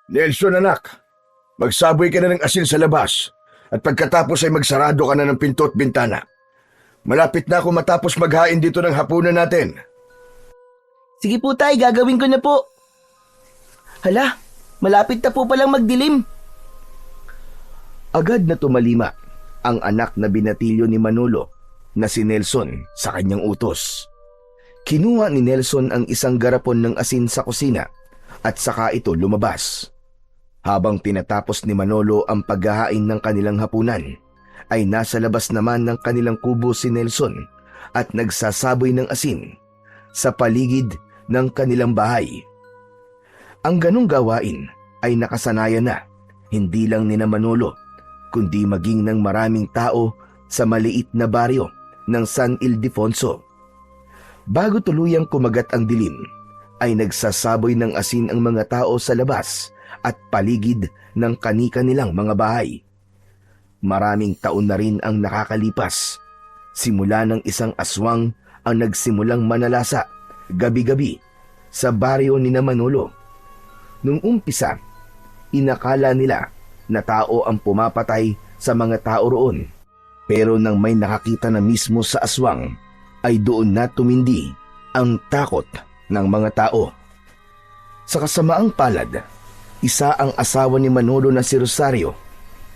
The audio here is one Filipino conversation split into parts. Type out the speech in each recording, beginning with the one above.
Nelson anak, magsaboy ka na ng asin sa labas at pagkatapos ay magsarado ka na ng pinto at bintana. Malapit na ako matapos maghain dito ng hapunan natin. Sige po tay, gagawin ko na po. Hala, malapit na po palang magdilim. Agad na tumalima ang anak na binatilyo ni Manolo na si Nelson sa kanyang utos. Kinuha ni Nelson ang isang garapon ng asin sa kusina at saka ito lumabas. Habang tinatapos ni Manolo ang paghahain ng kanilang hapunan, ay nasa labas naman ng kanilang kubo si Nelson at nagsasaboy ng asin sa paligid ng kanilang bahay. Ang ganong gawain ay nakasanayan na hindi lang ni Manolo kundi maging ng maraming tao sa maliit na baryo ng San Ildefonso. Bago tuluyang kumagat ang dilim, ay nagsasaboy ng asin ang mga tao sa labas at paligid ng kani-kanilang mga bahay. Maraming taon na rin ang nakakalipas. Simula ng isang aswang ang nagsimulang manalasa gabi-gabi sa baryo ni Manolo. Nung umpisa, inakala nila na tao ang pumapatay sa mga tao roon. Pero nang may nakakita na mismo sa aswang, ay doon na tumindi ang takot ng mga tao. Sa kasamaang palad, isa ang asawa ni Manolo na si Rosario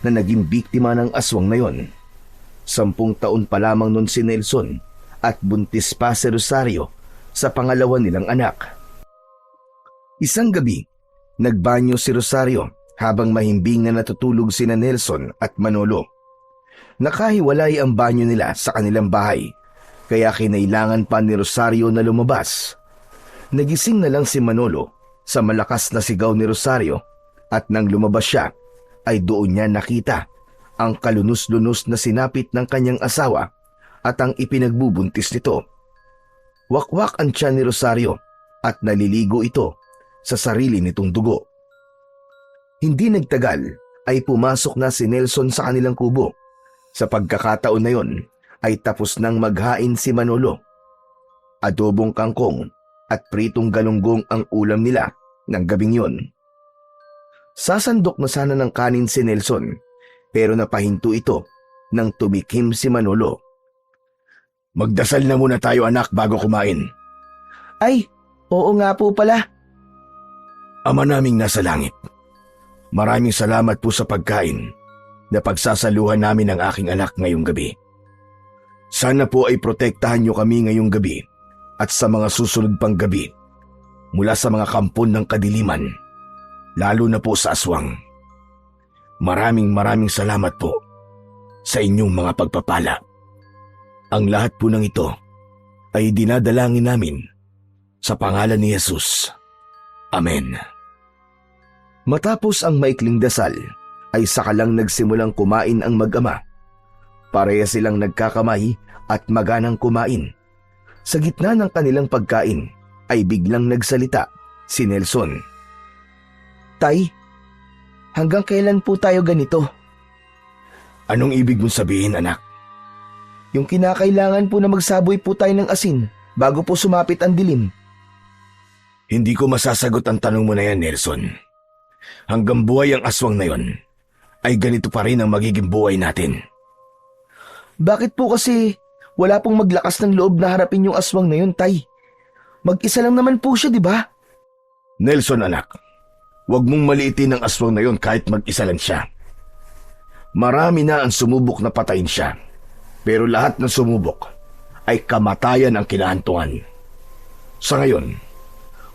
na naging biktima ng aswang na yon. 10 taon pa lamang nun si Nelson at buntis pa si Rosario sa pangalawa nilang anak. Isang gabi, nagbanyo si Rosario habang mahimbing na natutulog sina Nelson at Manolo. Nakahiwalay ang banyo nila sa kanilang bahay, kaya kinailangan pa ni Rosario na lumabas. Nagising na lang si Manolo sa malakas na sigaw ni Rosario at nang lumabas siya, ay doon niya nakita ang kalunos-lunos na sinapit ng kanyang asawa at ang ipinagbubuntis nito. Wakwak ang tiyan ni Rosario at naliligo ito sa sarili nitong dugo. Hindi nagtagal ay pumasok na si Nelson sa kanilang kubo. Sa pagkakataon na yon ay tapos nang maghain si Manolo. Adobong kangkong at pritong galunggong ang ulam nila ng gabing yon. Sasandok na sana ng kanin si Nelson pero napahinto ito nang tumikim si Manolo. Magdasal na muna tayo anak bago kumain. Ay, oo nga po pala. Ama naming nasa langit, maraming salamat po sa pagkain na pagsasaluhan namin ng aking anak ngayong gabi. Sana po ay protektahan niyo kami ngayong gabi at sa mga susunod pang gabi mula sa mga kampon ng kadiliman, lalo na po sa aswang. Maraming salamat po sa inyong mga pagpapala. Ang lahat po ng ito ay dinadalangin namin sa pangalan ni Jesus. Amen. Matapos ang maikling dasal, ay sakalang nagsimulang kumain ang mag-ama. Pareha silang nagkakamay at maganang kumain. Sa gitna ng kanilang pagkain, ay biglang nagsalita si Nelson. Tay, hanggang kailan po tayo ganito? Anong ibig mong sabihin anak? Yung kinakailangan po na magsaboy po tayo ng asin bago po sumapit ang dilim. Hindi ko masasagot ang tanong mo na yan, Nelson. Hanggang buhay ang aswang na yon, ay ganito pa rin ang magiging buhay natin. Bakit po kasi wala pong maglakas ng loob na harapin yung aswang na yun, Tay? Mag-isa lang naman po siya, di ba? Nelson anak, huwag mong maliitin ang aswang na yon kahit mag-isa lang siya. Marami na ang sumubok na patayin siya, pero lahat ng sumubok ay kamatayan ang kinahantungan. Sa ngayon,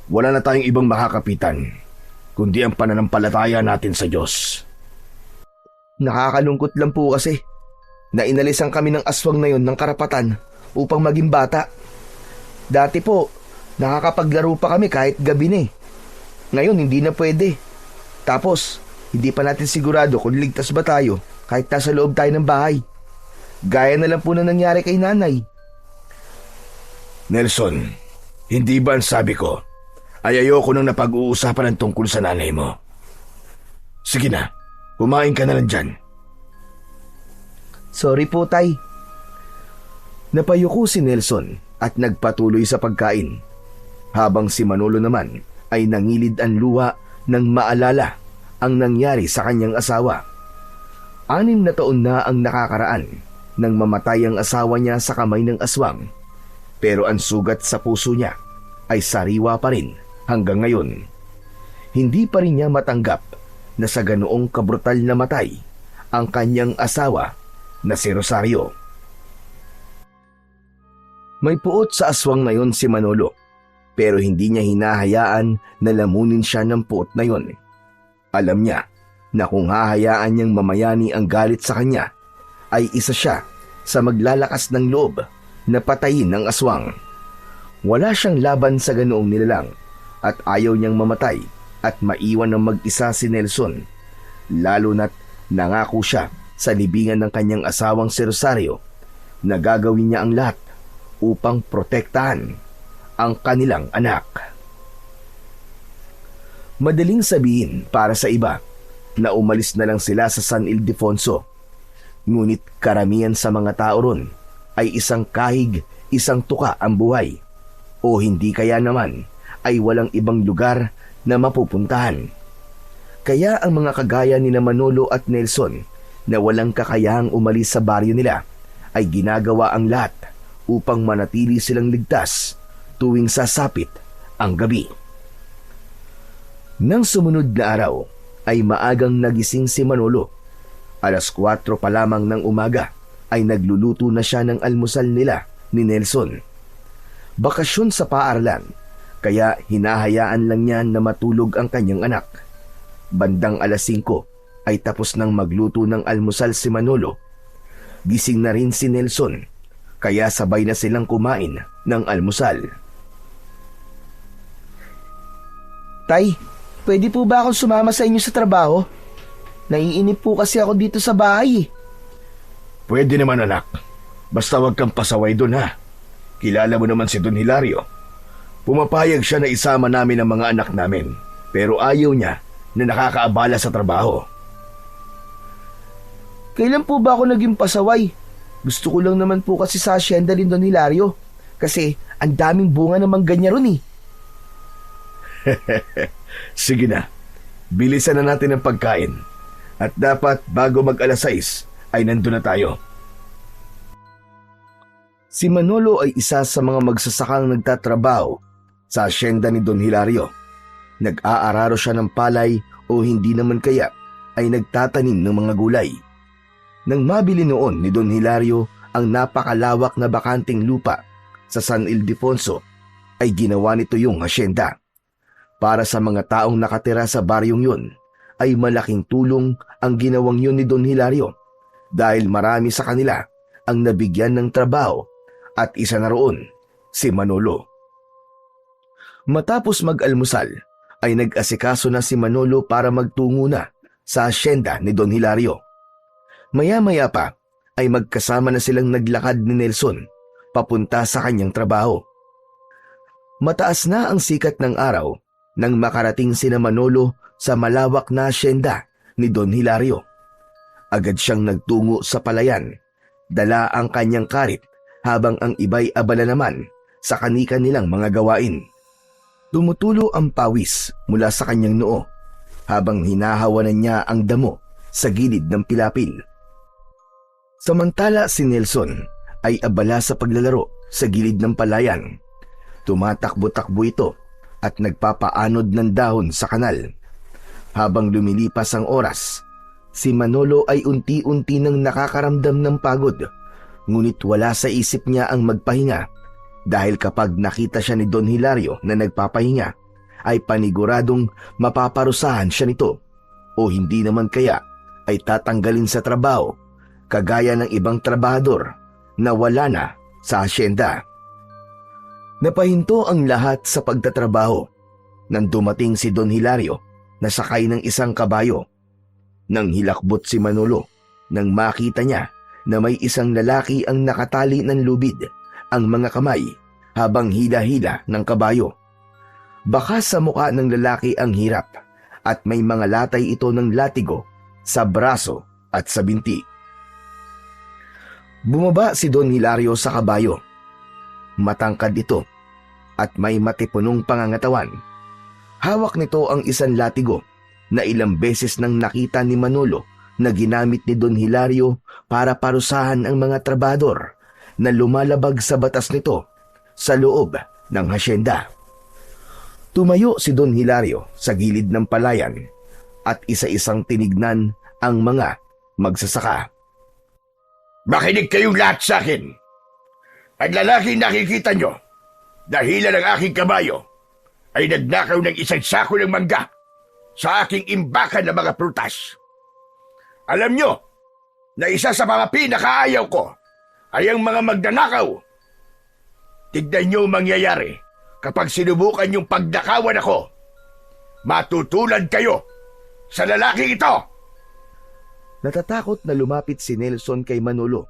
wala na tayong ibang makakapitan kundi ang pananampalataya natin sa Diyos. Nakakalungkot lang po kasi na inalisan kami ng aswang na yon ng karapatan upang maging bata. Dati po, nakakapaglaro pa kami kahit gabi na eh. Ngayon, hindi na pwede. Tapos, hindi pa natin sigurado kung ligtas ba tayo kahit nasa loob tayo ng bahay. Gaya na lang po na nangyari kay nanay. Nelson, hindi ba ang sabi ko ay ayoko nang napag-uusapan ng tungkol sa nanay mo? Sige na, kumain ka na lang dyan. Sorry po, Tay. Napayuko si Nelson at nagpatuloy sa pagkain, habang si Manolo naman ay nangilid ang luha ng maalala ang nangyari sa kanyang asawa. 6 na taon na ang nakakaraan nang mamatay ang asawa niya sa kamay ng aswang, pero ang sugat sa puso niya ay sariwa pa rin hanggang ngayon. Hindi pa rin niya matanggap na sa ganoong kabrutal na matay ang kanyang asawa na si Rosario. May puot sa aswang na yon si Manolo, pero hindi niya hinahayaan na lamunin siya ng puot na yon. Alam niya na kung hahayaan niyang mamayani ang galit sa kanya, ay isa siya sa maglalakas ng loob na patayin ng aswang. Wala siyang laban sa ganoong nilalang at ayaw niyang mamatay at maiwan ng mag-isa si Nelson, lalo na't nangako siya sa libingan ng kanyang asawang si Rosario na gagawin niya ang lahat upang protektahan ang kanilang anak. Madaling sabihin para sa iba na umalis na lang sila sa San Ildefonso, ngunit karamihan sa mga tao ron ay isang kahig, isang tuka ang buhay, o hindi kaya naman ay walang ibang lugar na mapupuntahan. Kaya ang mga kagaya ni Manolo at Nelson na walang kakayahang umalis sa baryo nila ay ginagawa ang lahat upang manatili silang ligtas tuwing sasapit ang gabi. Nang sumunod na araw ay maagang nagising si Manolo. 4:00 pa lamang ng umaga ay nagluluto na siya ng almusal nila ni Nelson. Bakasyon sa paaralan, kaya hinahayaan lang niya na matulog ang kanyang anak. Bandang 5:00 ay tapos nang magluto ng almusal si Manolo. Gising na rin si Nelson, kaya sabay na silang kumain ng almusal. Tay, pwede po ba akong sumama sa inyo sa trabaho? Naiinip po kasi ako dito sa bahay. Pwede naman anak. Basta wag kang pasaway doon ha. Kilala mo naman si Don Hilario. Pumapayag siya na isama namin ang mga anak namin, pero ayaw niya na nakakaabala sa trabaho. Kailan po ba ako naging pasaway? Gusto ko lang naman po kasi sa asyenda ni Don Hilario. Kasi ang daming bunga namang ganyan ron eh. Sige na, bilisan na natin ang pagkain. At dapat bago mag 6:00 ay nandun na tayo. Si Manolo ay isa sa mga magsasakang nagtatrabaho sa asyenda ni Don Hilario. Nag-aararo siya ng palay o hindi naman kaya ay nagtatanim ng mga gulay. Nang mabili noon ni Don Hilario ang napakalawak na bakanting lupa sa San Ildefonso, ay ginawa nito yung asyenda. Para sa mga taong nakatira sa baryong yun, ay malaking tulong ang ginawang yun ni Don Hilario dahil marami sa kanila ang nabigyan ng trabaho at isa na roon si Manolo. Matapos mag-almusal ay nag-asikaso na si Manolo para magtungo na sa asyenda ni Don Hilario. Maya-maya pa ay magkasama na silang naglakad ni Nelson papunta sa kanyang trabaho. Mataas na ang sikat ng araw nang makarating sina Manolo sa malawak na asyenda ni Don Hilario. Agad siyang nagtungo sa palayan, dala ang kanyang karit habang ang iba'y abala naman sa kani-kanilang mga gawain. Tumutulo ang pawis mula sa kanyang noo habang hinahawanan niya ang damo sa gilid ng pilapil. Samantala si Nelson ay abala sa paglalaro sa gilid ng palayan. Tumatakbo-takbo ito at nagpapaanod ng dahon sa kanal. Habang lumilipas ang oras, si Manolo ay unti-unti nang nakakaramdam ng pagod, ngunit wala sa isip niya ang magpahinga dahil kapag nakita siya ni Don Hilario na nagpapahinga, ay paniguradong mapaparusahan siya nito o hindi naman kaya ay tatanggalin sa trabaho kagaya ng ibang trabahador na wala na sa asyenda. Napahinto ang lahat sa pagtatrabaho nang dumating si Don Hilario na sakay ng isang kabayo. Nang hilakbot si Manolo nang makita niya na may isang lalaki ang nakatali ng lubid ang mga kamay habang hila-hila ng kabayo. Baka sa mukha ng lalaki ang hirap at may mga latay ito ng latigo sa braso at sa binti. Bumaba si Don Hilario sa kabayo. Matangkad ito at may matipunong pangangatawan. Hawak nito ang isang latigo na ilang beses nang nakita ni Manolo na ginamit ni Don Hilario para parusahan ang mga trabador na lumalabag sa batas nito sa loob ng hasyenda. Tumayo si Don Hilario sa gilid ng palayan at isa-isang tinignan ang mga magsasaka. Makinig kayong lahat sa akin. Ang lalaking nakikita nyo, dahilan ng aking kabayo, ay nagnakaw ng isang sako ng mangga sa aking imbakan ng mga prutas. Alam nyo na isa sa mga pinakaayaw ko ay ang mga magnanakaw. Tignan nyo ang mangyayari kapag sinubukan yung pagnakawan ako. Matutulad kayo sa lalaking ito. Natatakot na lumapit si Nelson kay Manolo.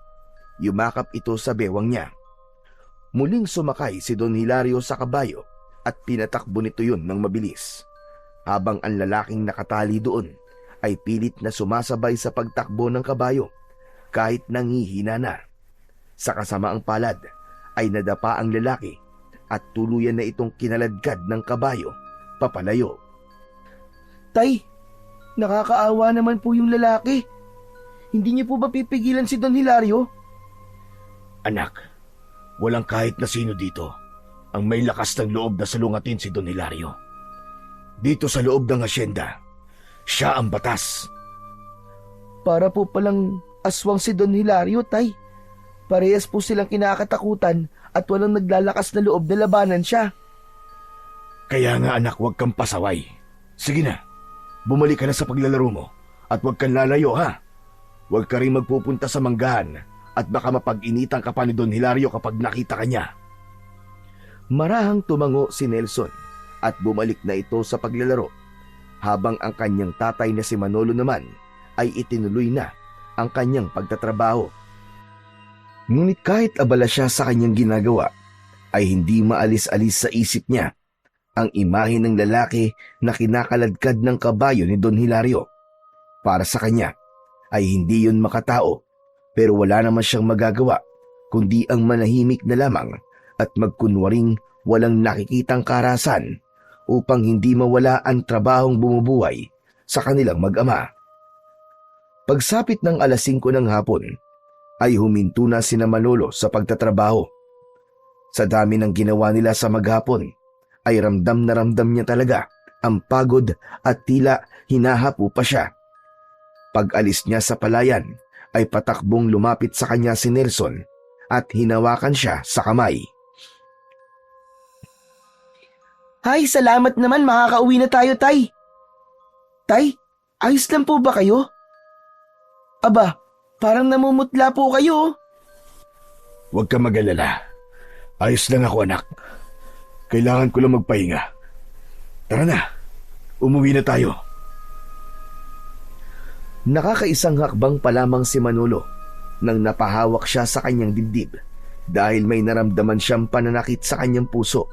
Yumakap ito sa bewang niya. Muling sumakay si Don Hilario sa kabayo at pinatakbo nito yun ng mabilis. Habang ang lalaking nakatali doon ay pilit na sumasabay sa pagtakbo ng kabayo kahit nangihina na. Sa kasamaang palad ay nadapa ang lalaki at tuluyan na itong kinaladkad ng kabayo papalayo. Tay, nakakaawa naman po yung lalaki. Hindi niyo po ba pipigilan si Don Hilario? Anak, walang kahit na sino dito ang may lakas ng loob na salungatin si Don Hilario. Dito sa loob ng hasyenda, siya ang batas. Para po palang aswang si Don Hilario, Tay. Parehas po silang kinakatakutan at walang naglalakas na loob na labanan siya. Kaya nga anak, huwag kang pasaway. Sige na, bumalik ka na sa paglalaro mo at huwag kang lalayo ha. Huwag ka rin magpupunta sa manggahan at baka mapag-initan ka pa ni Don Hilario kapag nakita ka niya. Marahang tumango si Nelson at bumalik na ito sa paglalaro habang ang kanyang tatay na si Manolo naman ay itinuloy na ang kanyang pagtatrabaho. Ngunit kahit abala siya sa kanyang ginagawa, ay hindi maalis-alis sa isip niya ang imahe ng lalaki na kinakaladkad ng kabayo ni Don Hilario. Para sa kanya ay hindi yun makatao, pero wala naman siyang magagawa kundi ang manahimik na lamang at magkunwaring walang nakikitang karahasan upang hindi mawala ang trabahong bumubuhay sa kanilang mag-ama. Pagsapit ng 5:00 ng hapon, ay huminto na sina Manolo sa pagtatrabaho. Sa dami ng ginawa nila sa maghapon, ay ramdam na ramdam niya talaga ang pagod at tila hinahapo pa siya. Pag-alis niya sa palayan, ay patakbong lumapit sa kanya si Nelson at hinawakan siya sa kamay. Ay, salamat naman, makakauwi na tayo, Tay. Tay, ayos lang po ba kayo? Aba, parang namumutla po kayo. Huwag ka mag-alala. Ayos lang ako anak. Kailangan ko lang magpahinga. Tara na, umuwi na tayo. Nakakaisang hakbang pa lamang si Manolo nang napahawak siya sa kanyang dibdib dahil may naramdaman siyang pananakit sa kanyang puso.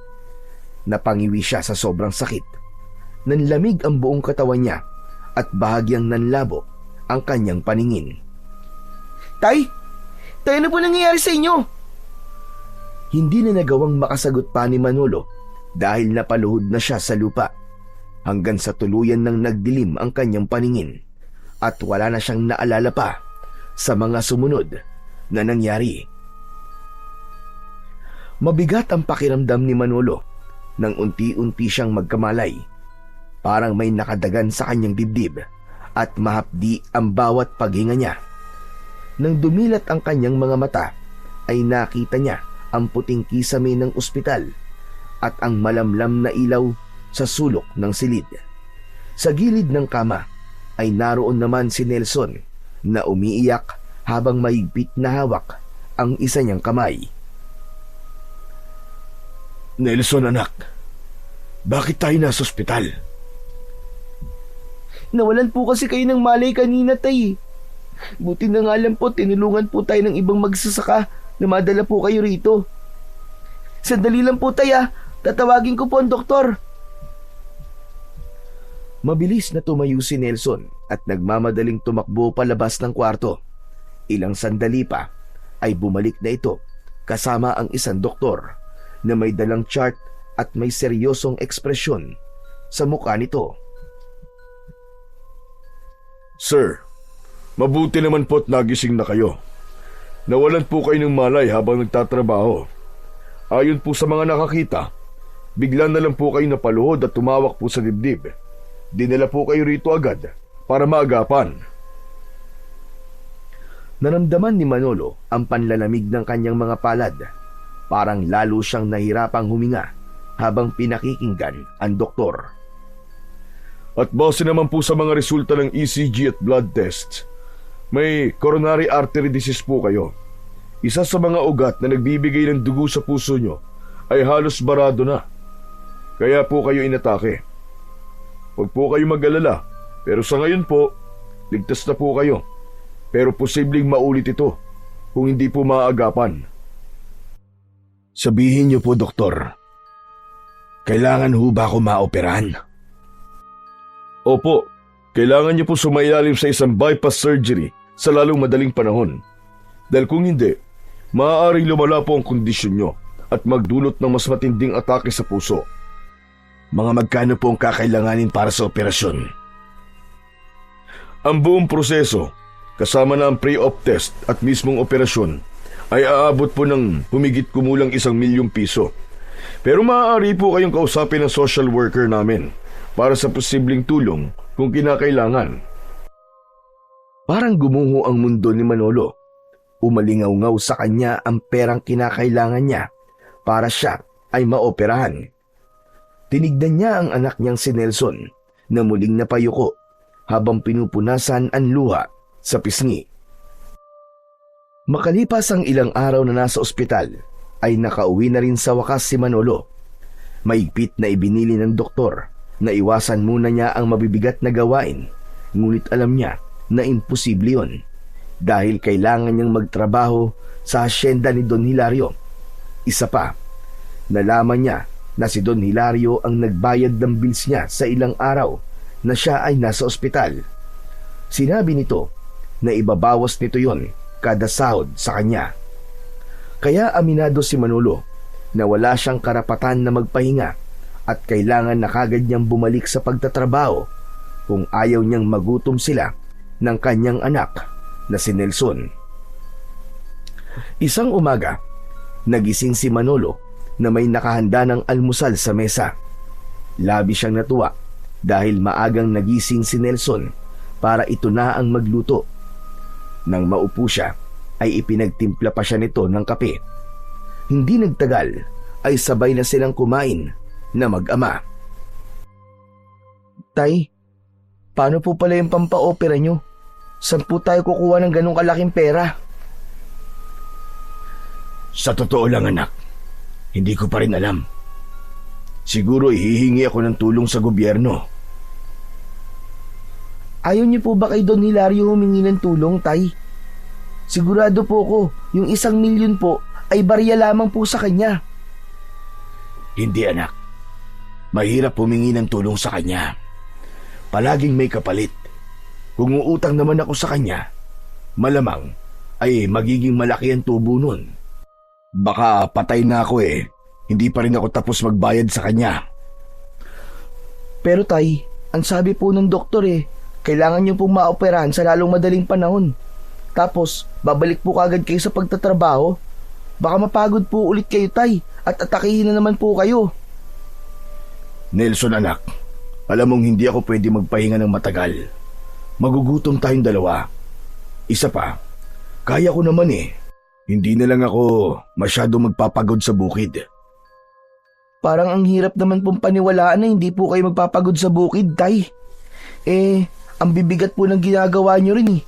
Napangiwi siya sa sobrang sakit. Nanlamig ang buong katawan niya at bahagyang nanlabo ang kanyang paningin. Tay, ano po nangyayari sa inyo? Hindi na nagawang makasagot pa ni Manolo dahil napaluhod na siya sa lupa hanggang sa tuluyan ng nagdilim ang kanyang paningin at wala na siyang naalala pa sa mga sumunod na nangyari. Mabigat ang pakiramdam ni Manolo nang unti-unti siyang magkamalay. Parang may nakadagan sa kanyang dibdib at mahapdi ang bawat paghinga niya. Nang dumilat ang kanyang mga mata, ay nakita niya ang puting kisame ng ospital at ang malamlam na ilaw sa sulok ng silid. Sa gilid ng kama ay naroon naman si Nelson na umiiyak habang mahigpit na hawak ang isa niyang kamay. Nelson anak, bakit tayo nasa ospital? Nawalan po kasi kayo ng malay kanina, Tay. Buti na nga lang po, tinulungan po tayo ng ibang magsasaka na madala po kayo rito. Sandali lang po, Tay, tatawagin ko po ang doktor. Mabilis na tumayo si Nelson at nagmamadaling tumakbo palabas ng kwarto. Ilang sandali pa ay bumalik na ito kasama ang isang doktor na may dalang chart at may seryosong ekspresyon sa mukha nito. Sir, mabuti naman po't nagising na kayo. Nawalan po kayo ng malay habang nagtatrabaho. Ayon po sa mga nakakita, bigla na lang po kayo napaluhod at tumawak po sa dibdib. Dinala po kayo rito agad para maagapan. Naramdaman ni Manolo ang panlalamig ng kanyang mga palad. Parang lalo siyang nahirapang huminga habang pinakikinggan ang doktor. At base naman po sa mga resulta ng ECG at blood tests, may coronary artery disease po kayo. Isa sa mga ugat na nagbibigay ng dugo sa puso nyo ay halos barado na. Kaya po kayo inatake. Huwag po kayo mag-alala, pero sa ngayon po, ligtas na po kayo. Pero posibleng maulit ito kung hindi po maaagapan. Sabihin niyo po, doktor, kailangan ho ba ako maoperahan? Opo, kailangan niyo po sumailalim sa isang bypass surgery sa lalong madaling panahon. Dahil kung hindi, maaaring lumala po ang kondisyon niyo at magdulot ng mas matinding atake sa puso. Mga magkano po ang kakailanganin para sa operasyon? Ang buong proseso, kasama na ang pre-op test at mismong operasyon, ay aabot po ng humigit kumulang 1 milyong piso. Pero maaari po kayong kausapin ng social worker namin para sa posibleng tulong kung kinakailangan. Parang gumuho ang mundo ni Manolo. Umalingaw-ngaw sa kanya ang perang kinakailangan niya para siya ay maoperahan. Tinignan niya ang anak niyang si Nelson na muling napayuko habang pinupunasan ang luha sa pisngi. Makalipas ang ilang araw na nasa ospital, ay nakauwi na rin sa wakas si Manolo. Maigpit na ibinili ng doktor na iwasan muna niya ang mabibigat na gawain, ngunit alam niya na imposible yun dahil kailangan niyang magtrabaho sa hasyenda ni Don Hilario. Isa pa, nalaman niya na si Don Hilario ang nagbayad ng bills niya sa ilang araw na siya ay nasa ospital. Sinabi nito na ibabawas nito yon kada sahod sa kanya. Kaya aminado si Manolo na wala siyang karapatan na magpahinga at kailangan na kagad niyang bumalik sa pagtatrabaho kung ayaw niyang magutom sila ng kanyang anak na si Nelson. Isang umaga, nagising si Manolo na may nakahanda ng almusal sa mesa. Labi siyang natuwa dahil maagang nagising si Nelson para ito na ang magluto. Nang maupo siya, ay ipinagtimpla pa siya nito ng kape. Hindi nagtagal, ay sabay na silang kumain na mag-ama. Tay, paano po pala yung pampaopera nyo? Saan po tayo kukuha ng ganong kalaking pera? Sa totoo lang, anak, hindi ko pa rin alam. Siguro hihingi ako ng tulong sa gobyerno. Ayaw niyo po ba kay Don Hilario humingi ng tulong, Tay? Sigurado po ko, yung 1 milyon po ay barya lamang po sa kanya. Hindi, anak. Mahirap humingi ng tulong sa kanya. Palaging may kapalit. Kung uutang naman ako sa kanya, malamang ay magiging malaki ang tubo nun. Baka patay na ako eh. Hindi pa rin ako tapos magbayad sa kanya. Pero Tay, ang sabi po ng doktor kailangan niyo pong maoperahan sa lalong madaling panahon. Tapos, babalik po kagad kayo sa pagtatrabaho. Baka mapagod po ulit kayo, Tay, at atakihin na naman po kayo. Nelson, anak, alam mong hindi ako pwede magpahinga ng matagal. Magugutom tayong dalawa. Isa pa, kaya ko naman Hindi na lang ako masyado magpapagod sa bukid. Parang ang hirap naman pong paniwalaan na hindi po kayo magpapagod sa bukid, Tay. Ang bibigat po ng ginagawa nyo rin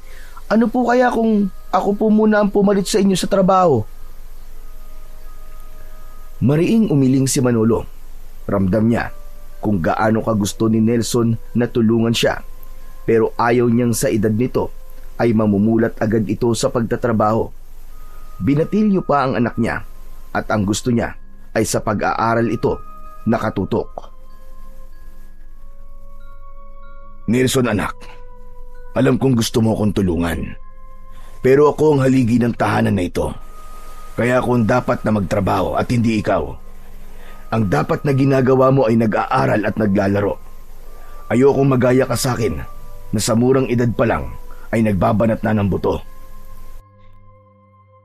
Ano po kaya kung ako po muna ang pumalit sa inyo sa trabaho? Mariing umiling si Manolo. Ramdam niya kung gaano kagusto ni Nelson na tulungan siya. Pero ayaw niyang sa edad nito ay mamumulat agad ito sa pagtatrabaho. Binatilyo pa ang anak niya at ang gusto niya ay sa pag-aaral ito nakatutok. Nelson, anak, alam kong gusto mo akong tulungan. Pero ako ang haligi ng tahanan na ito. Kaya ako ang dapat na magtrabaho at hindi ikaw. Ang dapat na ginagawa mo ay nag-aaral at naglalaro. Ayokong magaya ka sa akin na sa murang edad pa lang ay nagbabanat na ng buto.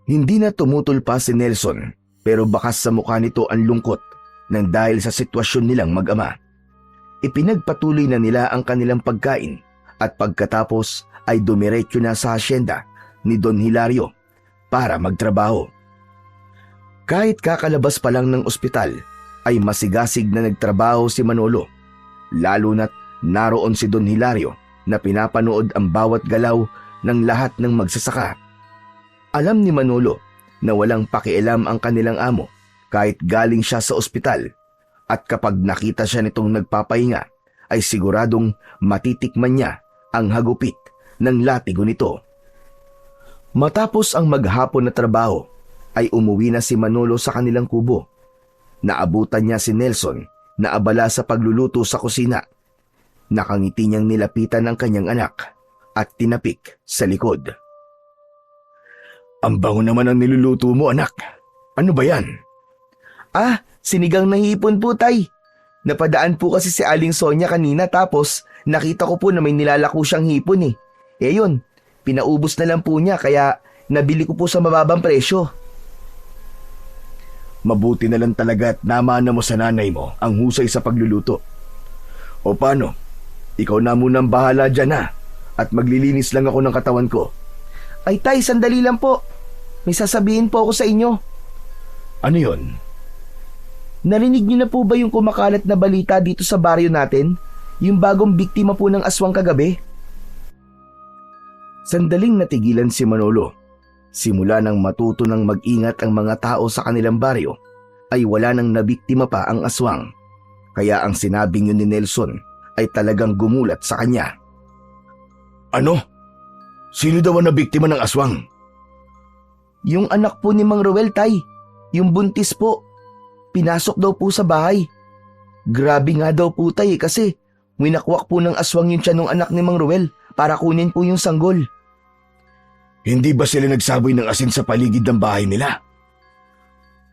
Hindi na tumutol pa si Nelson pero bakas sa mukha nito ang lungkot nang dahil sa sitwasyon nilang mag-ama. Ipinagpatuloy na nila ang kanilang pagkain at pagkatapos ay dumiretso na sa hasyenda ni Don Hilario para magtrabaho. Kahit kakalabas pa lang ng ospital ay masigasig na nagtrabaho si Manolo, lalo na't naroon si Don Hilario na pinapanood ang bawat galaw ng lahat ng magsasaka. Alam ni Manolo na walang pakialam ang kanilang amo kahit galing siya sa ospital, at kapag nakita siya nitong nagpapahinga ay siguradong matitikman niya ang hagupit ng latigo nito. Matapos ang maghapon na trabaho ay umuwi na si Manolo sa kanilang kubo. Naabutan niya si Nelson na abala sa pagluluto sa kusina. Nakangiti niyang nilapitan ang kanyang anak at tinapik sa likod. Ang bango naman ang niluluto mo, anak. Ano ba yan? Sinigang na hipon po, tay. Napadaan po kasi si Aling Sonia kanina tapos nakita ko po na may nilalako siyang hipon eh. Yun, pinaubos na lang po niya kaya nabili ko po sa mababang presyo. Mabuti na lang talaga at namana mo sa nanay mo ang husay sa pagluluto. O paano? Ikaw na munang bahala dyan ha, at maglilinis lang ako ng katawan ko. Ay tay, sandali lang po. May sasabihin po ako sa inyo. Ano yon? Narinig niyo na po ba yung kumakalat na balita dito sa baryo natin? Yung bagong biktima po ng aswang kagabi? Sandaling natigilan si Manolo. Simula nang matuto ng mag-ingat ang mga tao sa kanilang baryo, ay wala nang nabiktima pa ang aswang. Kaya ang sinabing yun ni Nelson ay talagang gumulat sa kanya. Ano? Sino daw ang nabiktima ng aswang? Yung anak po ni Mang Ruel, tay. Yung buntis po. Pinasok daw po sa bahay. Grabe nga daw po, tay, kasi winakwak po ng aswang yung tiyan ng anak ni Mang Ruel para kunin po yung sanggol. Hindi ba sila nagsaboy ng asin sa paligid ng bahay nila?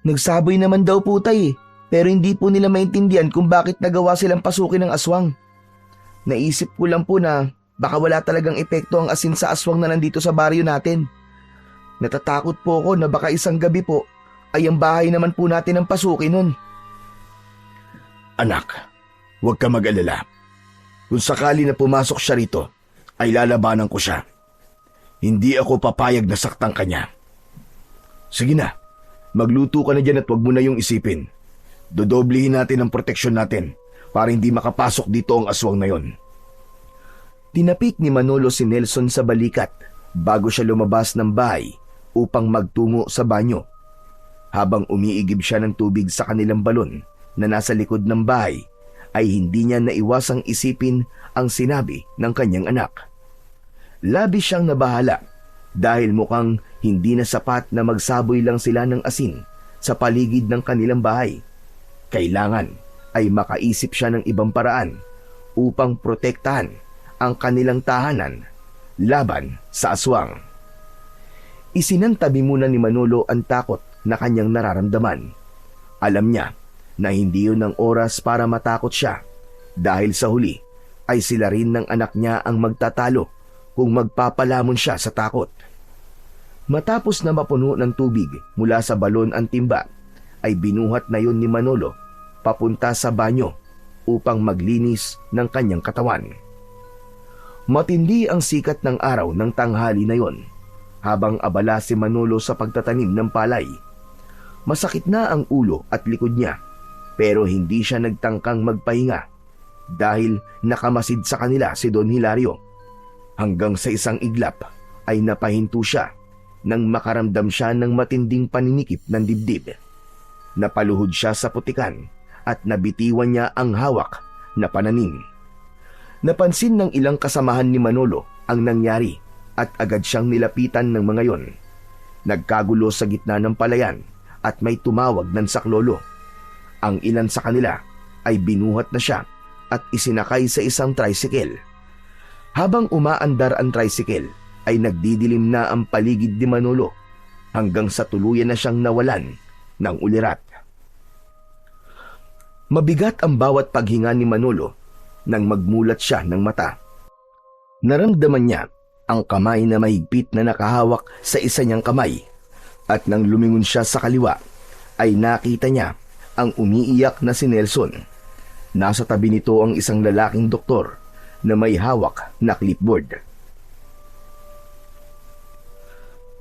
Nagsaboy naman daw po, tay, pero hindi po nila maintindihan kung bakit nagawa silang pasukin ng aswang. Naisip ko lang po na baka wala talagang epekto ang asin sa aswang na nandito sa baryo natin. Natatakot po ako na baka isang gabi po ay ang bahay naman po natin ang pasukin nun. Anak, huwag ka mag-alala. Kung sakali na pumasok siya rito, ay lalabanan ko siya. Hindi ako papayag na saktan kanya. Sige na, magluto ka na dyan at huwag mo na yung isipin. Dodoblihin natin ang proteksyon natin para hindi makapasok dito ang aswang na yon. Tinapik ni Manolo si Nelson sa balikat bago siya lumabas ng bahay upang magtungo sa banyo. Habang umiigib siya ng tubig sa kanilang balon na nasa likod ng bahay, ay hindi niya naiwasang isipin ang sinabi ng kanyang anak. Labis siyang nabahala dahil mukhang hindi na sapat na magsaboy lang sila ng asin sa paligid ng kanilang bahay. Kailangan ay makaisip siya ng ibang paraan upang protektahan ang kanilang tahanan laban sa aswang. Isinantabi muna ni Manolo ang takot na kanyang nararamdaman. Alam niya na hindi yun ang oras para matakot siya dahil sa huli ay sila rin ng anak niya ang magtatalo kung magpapalamon siya sa takot. Matapos na mapuno ng tubig mula sa balon ang timba, ay binuhat na yun ni Manolo papunta sa banyo upang maglinis ng kanyang katawan. Matindi ang sikat ng araw ng tanghali na yon habang abala si Manolo sa pagtatanim ng palay. Masakit na ang ulo at likod niya, pero hindi siya nagtangkang magpahinga dahil nakamasid sa kanila si Don Hilario. Hanggang sa isang iglap ay napahinto siya nang makaramdam siya ng matinding paninikip ng dibdib. Napaluhod siya sa putikan at nabitiwan niya ang hawak na pananim. Napansin ng ilang kasamahan ni Manolo ang nangyari at agad siyang nilapitan ng mga yon. Nagkagulo sa gitna ng palayan at may tumawag ng saklolo. Ang ilan sa kanila ay binuhat na siya at isinakay sa isang tricycle. Habang umaandar ang tricycle, ay nagdidilim na ang paligid ni Manolo hanggang sa tuluyan na siyang nawalan ng ulirat. Mabigat ang bawat paghinga ni Manolo nang magmulat siya ng mata. Naramdaman niya ang kamay na mahigpit na nakahawak sa isa niyang kamay at nang lumingon siya sa kaliwa ay nakita niya ang umiiyak na si Nelson. Nasa tabi nito ang isang lalaking doktor na may hawak na clipboard.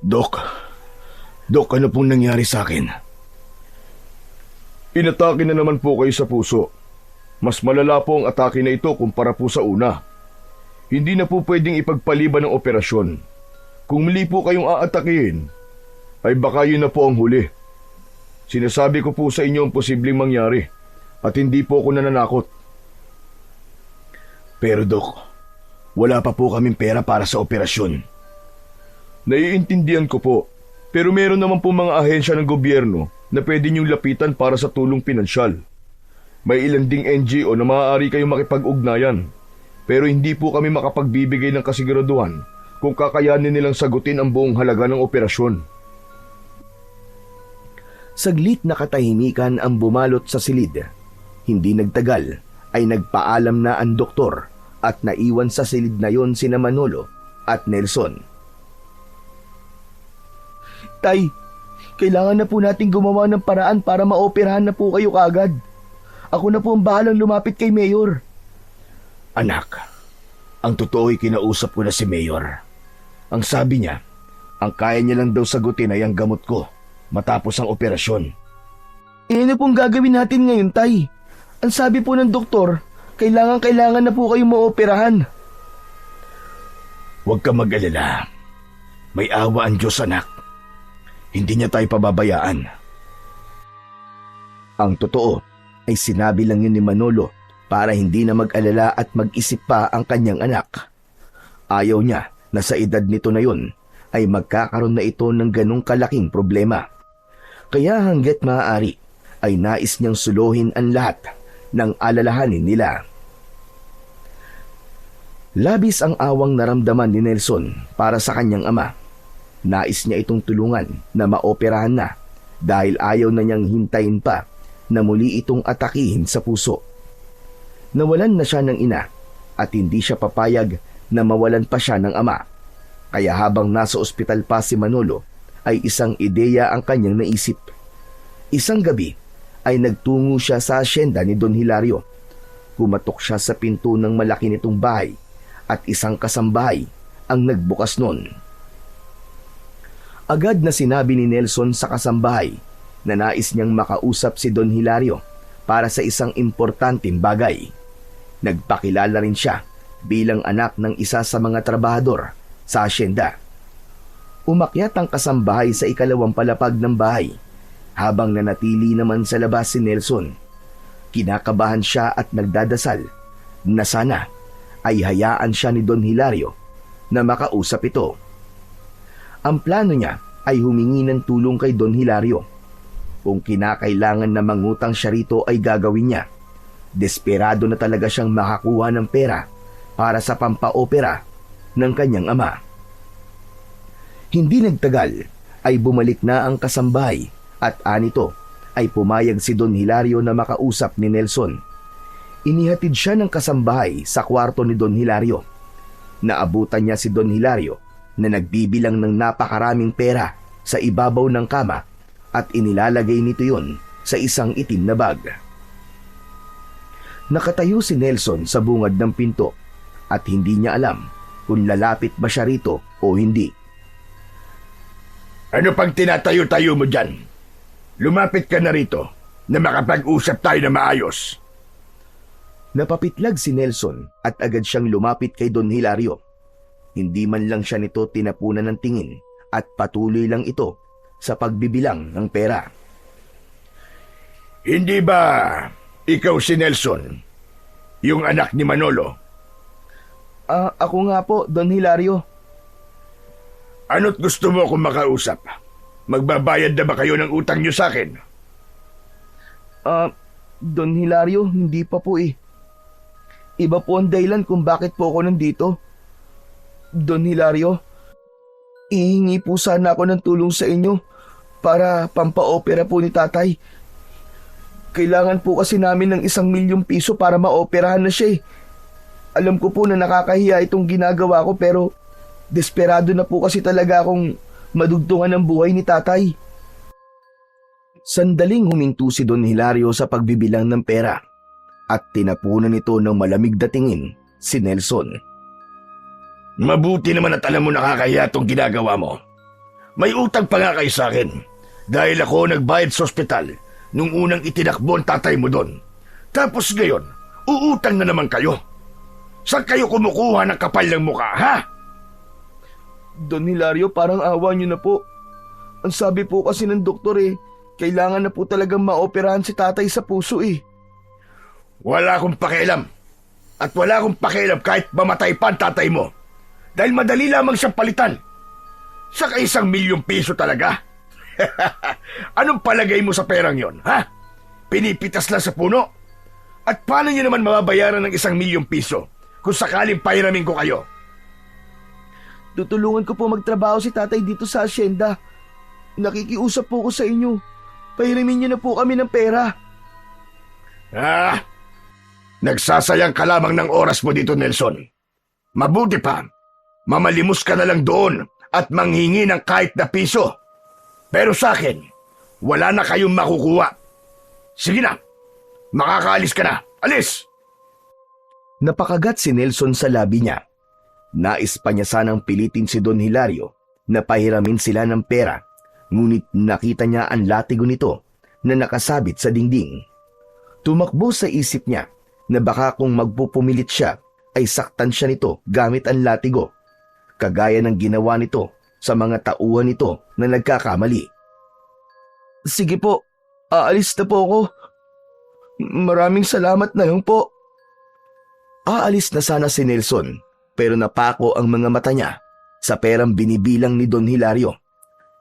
Dok, ano pong nangyari sa akin? Inatake na naman po kayo sa puso. Mas malala po ang atake na ito kumpara po sa una. Hindi na po pwedeng ipagpaliban ng operasyon. Kung muli po kayong aatakihin, ay baka yun na po ang huli. Sinasabi ko po sa inyo ang posibleng mangyari at hindi po ako nananakot. Pero Dok, wala pa po kaming pera para sa operasyon. Naiintindihan ko po, pero meron naman po mga ahensya ng gobyerno na pwede niyong lapitan para sa tulong pinansyal. May ilan ding NGO na maaari kayong makipag-ugnayan, pero hindi po kami makapagbibigay ng kasiguraduhan kung kakayanin nilang sagutin ang buong halaga ng operasyon. Saglit na katahimikan ang bumalot sa silid. Hindi nagtagal ay nagpaalam na ang doktor at naiwan sa silid na yon sina Manolo at Nelson. Tay, kailangan na po nating gumawa ng paraan para maoperahan na po kayo kaagad. Ako na po ang bahalang lumapit kay Mayor. Anak, ang totoo ay kinausap ko na si Mayor. Ang sabi niya, ang kaya niya lang daw sagutin ay ang gamot ko matapos ang operasyon. Ano pong gagawin natin ngayon, Tay? Ang sabi po ng doktor, kailangan na po kayong maoperahan. Huwag ka mag-alala. May awa ang Diyos, anak. Hindi niya tayo pababayaan. Ang totoo ay sinabi lang yun ni Manolo para hindi na mag-alala at mag-isip pa ang kanyang anak. Ayaw niya na sa edad nito na yun ay magkakaroon na ito ng ganong kalaking problema. Kaya hanggat maaari ay nais niyang suluhin ang lahat ng alalahanin nila. Labis ang awang naramdaman ni Nelson para sa kanyang ama. Nais niya itong tulungan na maoperahan na dahil ayaw na niyang hintayin pa na muli itong atakihin sa puso. Nawalan na siya ng ina at hindi siya papayag na mawalan pa siya ng ama. Kaya habang nasa ospital pa si Manolo ay isang ideya ang kanyang naisip. Isang gabi ay nagtungo siya sa asyenda ni Don Hilario. Kumatok siya sa pinto ng malaki nitong bahay at isang kasambahay ang nagbukas noon. Agad na sinabi ni Nelson sa kasambahay na nais niyang makausap si Don Hilario para sa isang importanteng bagay. Nagpakilala rin siya bilang anak ng isa sa mga trabahador sa asyenda. Umakyat ang kasambahay sa ikalawang palapag ng bahay habang nanatili naman sa labas si Nelson. Kinakabahan siya at nagdadasal na sana ay hayaan siya ni Don Hilario na makausap ito. Ang plano niya ay humingi ng tulong kay Don Hilario. Kung kinakailangan na mangutang siya rito ay gagawin niya. Desperado na talaga siyang makakuha ng pera para sa pampaopera ng kanyang ama. Hindi nagtagal ay bumalik na ang kasambahay at anito ay pumayag si Don Hilario na makausap ni Nelson. Inihatid siya ng kasambahay sa kwarto ni Don Hilario. Naabutan niya si Don Hilario na nagbibilang ng napakaraming pera sa ibabaw ng kama at inilalagay nito yon sa isang itim na bag. Nakatayo si Nelson sa bungad ng pinto at hindi niya alam kung lalapit ba siya rito o hindi. Ano pang tinatayo-tayo mo dyan? Lumapit ka na rito na makapag-usap tayo na maayos. Napapitlag si Nelson at agad siyang lumapit kay Don Hilario. Hindi man lang siya nito tinapunan ng tingin at patuloy lang ito sa pagbibilang ng pera. Hindi ba ikaw si Nelson, yung anak ni Manolo? Ako nga po, Don Hilario. Ano't gusto mo akong makausap? Magbabayad na ba kayo ng utang niyo sa akin? Don Hilario, hindi pa po eh. Iba po ang dahilan kung bakit po ako nandito. Don Hilario, ihingi po sana ako ng tulong sa inyo para pampaopera po ni tatay. Kailangan po kasi namin ng 1 milyong piso para maoperahan na siya eh. Alam ko po na nakakahiya itong ginagawa ko pero desperado na po kasi talaga akong madugtungan ng buhay ni tatay. Sandaling huminto si Don Hilario sa pagbibilang ng pera at tinapunan nito ng malamig na tingin si Nelson. Mabuti naman at alam mo nakakahiya itong ginagawa mo. May utang pa nga kayo sa akin dahil ako nagbayad sa ospital nung unang itinakbo ang tatay mo doon. Tapos ngayon, uutang na naman kayo. Saan kayo kumukuha ng kapal ng mukha, ha? Don Hilario, parang awa niyo na po. Ang sabi po kasi ng doktor kailangan na po talagang maoperahan si tatay sa puso Wala akong pakialam. At wala akong pakialam kahit mamatay pa ang tatay mo. Dahil madali lamang siyang palitan. Saka 1,000,000 piso talaga. Anong palagay mo sa perang yon, ha? Pinipitas lang sa puno? At paano niyo naman mababayaran ng 1,000,000 piso kung sakaling pahiramin ko kayo? Tutulungan ko po magtrabaho si tatay dito sa asyenda. Nakikiusap po ko sa inyo. Pahiramin niyo na po kami ng pera. Nagsasayang ka lamang ng oras mo dito, Nelson. Mabuti pa, mamalimos ka na lang doon at manghingi ng kahit na piso. Pero sa akin, wala na kayong makukuha. Sige na, makakaalis ka na. Alis! Napakagat si Nelson sa labi niya. Nais pa niya sanang pilitin si Don Hilario na pahiramin sila ng pera, ngunit nakita niya ang latigo nito na nakasabit sa dingding. Tumakbo sa isip niya na baka kung magpupumilit siya ay saktan siya nito gamit ang latigo, kagaya ng ginawa nito sa mga tauhan nito na nagkakamali. Sige po, aalis na po ako. Maraming salamat na lang po. Aalis na sana si Nelson pero napako ang mga mata niya sa perang binibilang ni Don Hilario.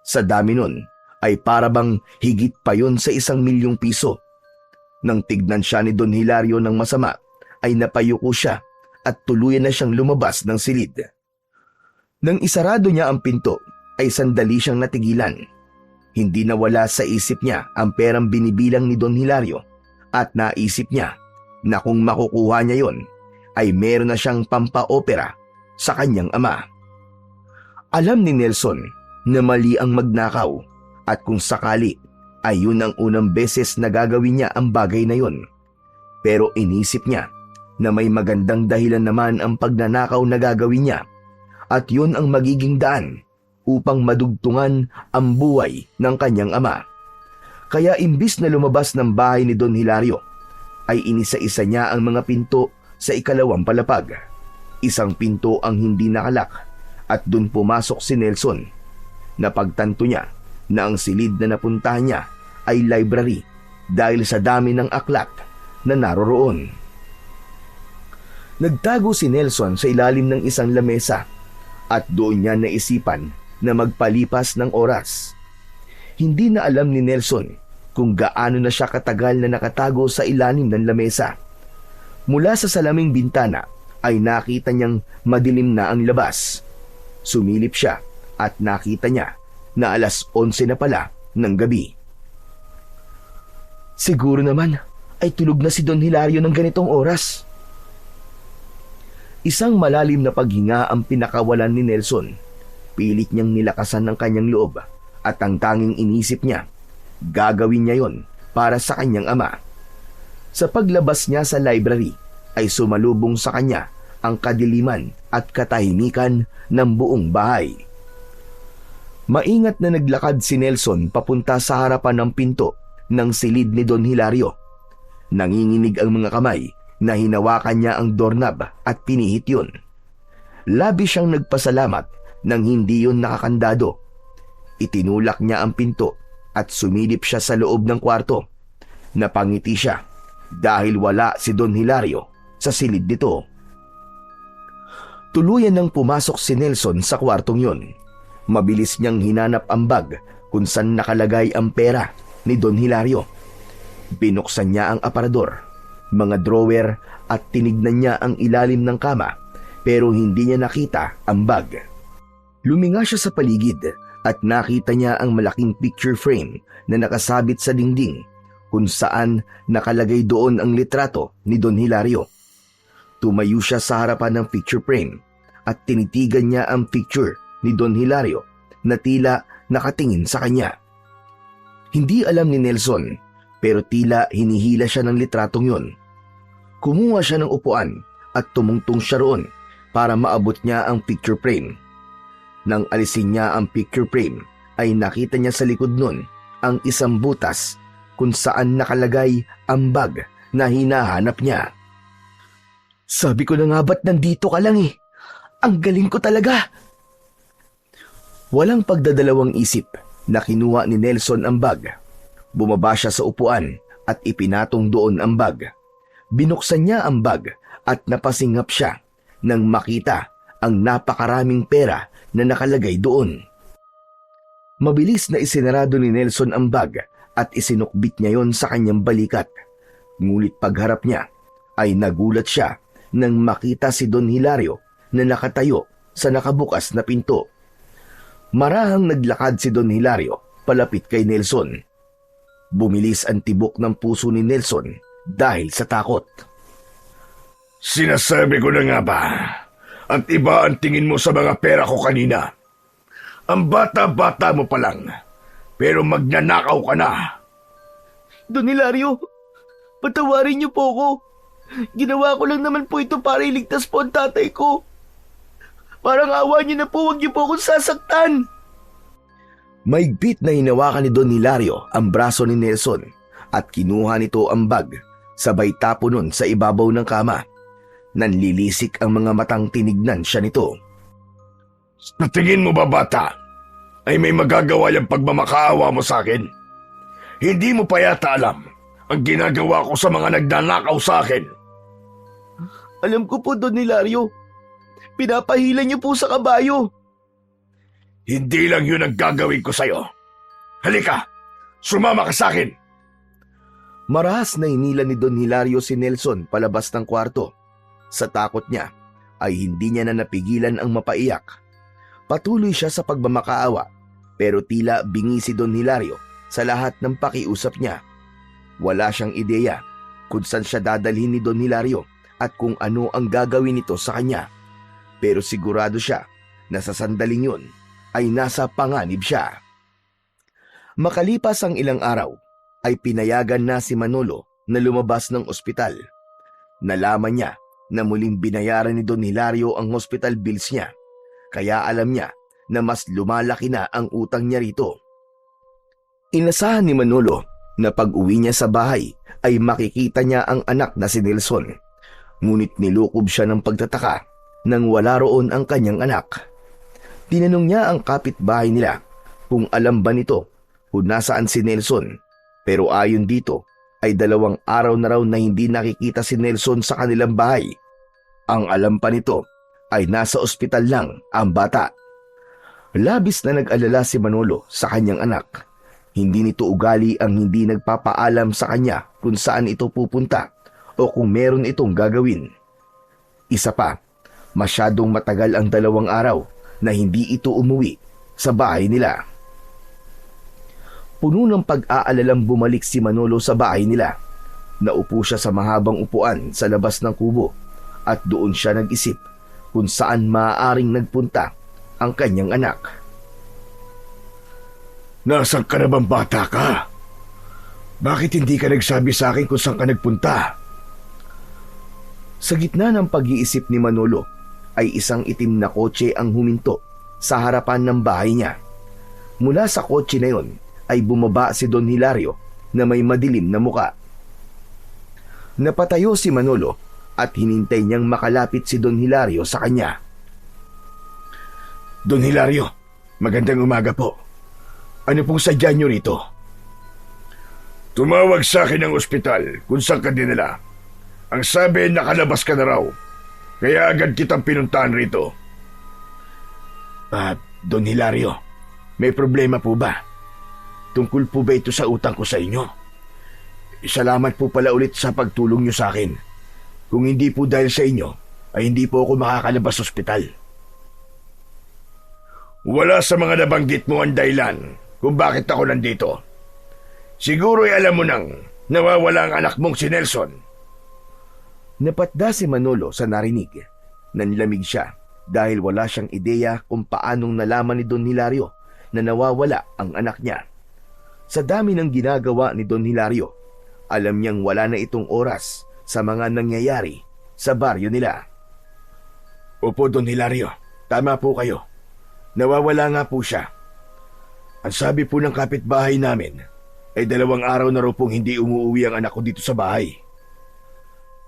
Sa dami nun ay parabang higit pa yun sa 1,000,000 piso. Nang tignan siya ni Don Hilario ng masama ay napayuko siya at tuluyan na siyang lumabas ng silid. Nang isarado niya ang pinto ay sandali siyang natigilan. Hindi nawala sa isip niya ang perang binibilang ni Don Hilario at naisip niya na kung makukuha niya yon ay meron na siyang pampaopera sa kanyang ama. Alam ni Nelson na mali ang magnakaw at kung sakali ay yun ang unang beses na gagawin niya ang bagay na yun. Pero inisip niya na may magandang dahilan naman ang pagnanakaw na gagawin niya at yun ang magiging daan upang madugtungan ang buhay ng kanyang ama. Kaya imbis na lumabas ng bahay ni Don Hilario, ay inisa-isa niya ang mga pinto sa ikalawang palapag. Isang pinto ang hindi nakalak at dun pumasok si Nelson. Napagtanto niya na ang silid na napuntahan niya ay library dahil sa dami ng aklat na naroroon. Nagtago si Nelson sa ilalim ng isang lamesa at doon niya naisipan na magpalipas ng oras. Hindi na alam ni Nelson kung gaano na siya katagal na nakatago sa ilalim ng lamesa. Mula sa salaming bintana ay nakita niyang madilim na ang labas. Sumilip siya at nakita niya na 11:11 na pala ng gabi. Siguro naman ay tulog na si Don Hilario ng ganitong oras. Isang malalim na paghinga ang pinakawalan ni Nelson. Pilit niyang nilakasan ng kanyang loob at ang tanging inisip niya, gagawin niya yon para sa kanyang ama. Sa paglabas niya sa library ay sumalubong sa kanya ang kadiliman at katahimikan ng buong bahay. Maingat na naglakad si Nelson papunta sa harapan ng pinto ng silid ni Don Hilario. Nanginginig ang mga kamay na hinawakan niya ang doorknob at pinihit yun. Labis siyang nagpasalamat nang hindi yun nakakandado. Itinulak niya ang pinto at sumilip siya sa loob ng kwarto. Napangiti siya dahil wala si Don Hilario sa silid nito. Tuluyan nang pumasok si Nelson sa kwartong yun. Mabilis niyang hinanap ang bag kung saan nakalagay ang pera ni Don Hilario. Binuksan niya ang aparador, mga drawer at tinignan niya ang ilalim ng kama pero hindi niya nakita ang bag. Luminga siya sa paligid at nakita niya ang malaking picture frame na nakasabit sa dingding kung saan nakalagay doon ang litrato ni Don Hilario. Tumayo siya sa harapan ng picture frame at tinitigan niya ang picture ni Don Hilario na tila nakatingin sa kanya. Hindi alam ni Nelson pero tila hinihila siya ng litratong yun. Kumuha siya ng upuan at tumungtong siya roon para maabot niya ang picture frame. Nang alisin niya ang picture frame ay nakita niya sa likod nun ang isang butas kung saan nakalagay ang bag na hinahanap niya. Sabi ko na nga ba't nandito ka lang eh? Ang galing ko talaga! Walang pagdadalawang isip na kinuha ni Nelson ang bag. Bumaba siya sa upuan at ipinatong doon ang bag. Binuksan niya ang bag at napasingap siya nang makita ang napakaraming pera na nakalagay doon. Mabilis na isinarado ni Nelson ang bag at isinukbit niya yon sa kanyang balikat. Ngunit pagharap niya ay nagulat siya nang makita si Don Hilario na nakatayo sa nakabukas na pinto. Marahang naglakad si Don Hilario palapit kay Nelson. Bumilis ang tibok ng puso ni Nelson dahil sa takot. Sinasabi ko na nga ba, at iba ang tingin mo sa mga pera ko kanina. Ang bata-bata mo pa lang, pero magnanakaw ka na. Don Hilario, patawarin niyo po ako. Ginawa ko lang naman po ito para iligtas po ang tatay ko. Parang awa niyo na po, huwag niyo po akong sasaktan. Maigpit na hinawakan ni Don Hilario ang braso ni Nelson at kinuha nito ang bag, sabay tapo nun sa ibabaw ng kama. Nanlilisik ang mga matang tinignan siya nito. Sa tingin mo ba, bata, ay may magagawa yung pagmamakaawa mo sa akin? Hindi mo pa yata alam ang ginagawa ko sa mga nagnanakaw sa akin. Alam ko po, Don Hilario. Pinapahila niyo po sa kabayo. Hindi lang yun ang gagawin ko sa'yo. Halika, sumama ka sa akin. Marahas na hinila ni Don Hilario si Nelson palabas ng kwarto. Sa takot niya ay hindi niya na napigilan ang mapaiyak. Patuloy siya sa pagmamakaawa pero tila bingi si Don Hilario sa lahat ng pakiusap niya. Wala siyang ideya kung saan siya dadalhin ni Don Hilario at kung ano ang gagawin nito sa kanya. Pero sigurado siya na sa sandaling yun ay nasa panganib siya. Makalipas ang ilang araw ay pinayagan na si Manolo na lumabas ng ospital. Nalaman niya na muling binayaran ni Don Hilario ang hospital bills niya, kaya alam niya na mas lumalaki na ang utang niya rito. Inasahan ni Manolo na pag-uwi niya sa bahay ay makikita niya ang anak na si Nelson. Ngunit nilukob siya ng pagtataka nang wala roon ang kanyang anak. Tinanong niya ang kapitbahay nila kung alam ba nito kung nasaan si Nelson, pero ayon dito ay 2 araw na raw na hindi nakikita si Nelson sa kanilang bahay. Ang alam pa nito ay nasa ospital lang ang bata. Labis na nag-alala si Manolo sa kanyang anak. Hindi nito ugali ang hindi nagpapaalam sa kanya kung saan ito pupunta o kung meron itong gagawin. Isa pa, masyadong matagal ang 2 araw na hindi ito umuwi sa bahay nila. Puno ng pag-aalalang bumalik si Manolo sa bahay nila. Naupo siya sa mahabang upuan sa labas ng kubo at doon siya nag-isip kung saan maaaring nagpunta ang kanyang anak. Nasaan ka na bang bata ka? Bakit hindi ka nagsabi sa akin kung saan ka nagpunta? Sa gitna ng pag-iisip ni Manolo ay isang itim na kotse ang huminto sa harapan ng bahay niya. Mula sa kotse na yon ay bumaba si Don Hilario na may madilim na muka. Napatayo si Manolo at hinintay niyang makalapit si Don Hilario sa kanya. Don Hilario, magandang umaga po. Ano pong sadya niyo rito? Tumawag sa akin ng ospital kung saan ka dinala. Ang sabi, nakalabas ka na raw. Kaya agad kitang pinuntahan rito. Don Hilario, may problema po ba? Tungkol po ba ito sa utang ko sa inyo? Salamat po pala ulit sa pagtulong niyo sa akin. Kung hindi po dahil sa inyo, ay hindi po ako makakalabas sa ospital. Wala sa mga nabanggit mo ang dahilan kung bakit ako nandito. Siguro ay alam mo nang nawawala ang anak mong si Nelson. Napatda si Manolo sa narinig. Nanlamig siya dahil wala siyang ideya kung paanong nalaman ni Don Hilario na nawawala ang anak niya. Sa dami ng ginagawa ni Don Hilario, alam niyang wala na itong oras sa mga nangyayari sa baryo nila. Opo, Don Hilario. Tama po kayo. Nawawala nga po siya. Ang sabi po ng kapitbahay namin ay 2 araw na raw pong hindi umuwi ang anak ko dito sa bahay.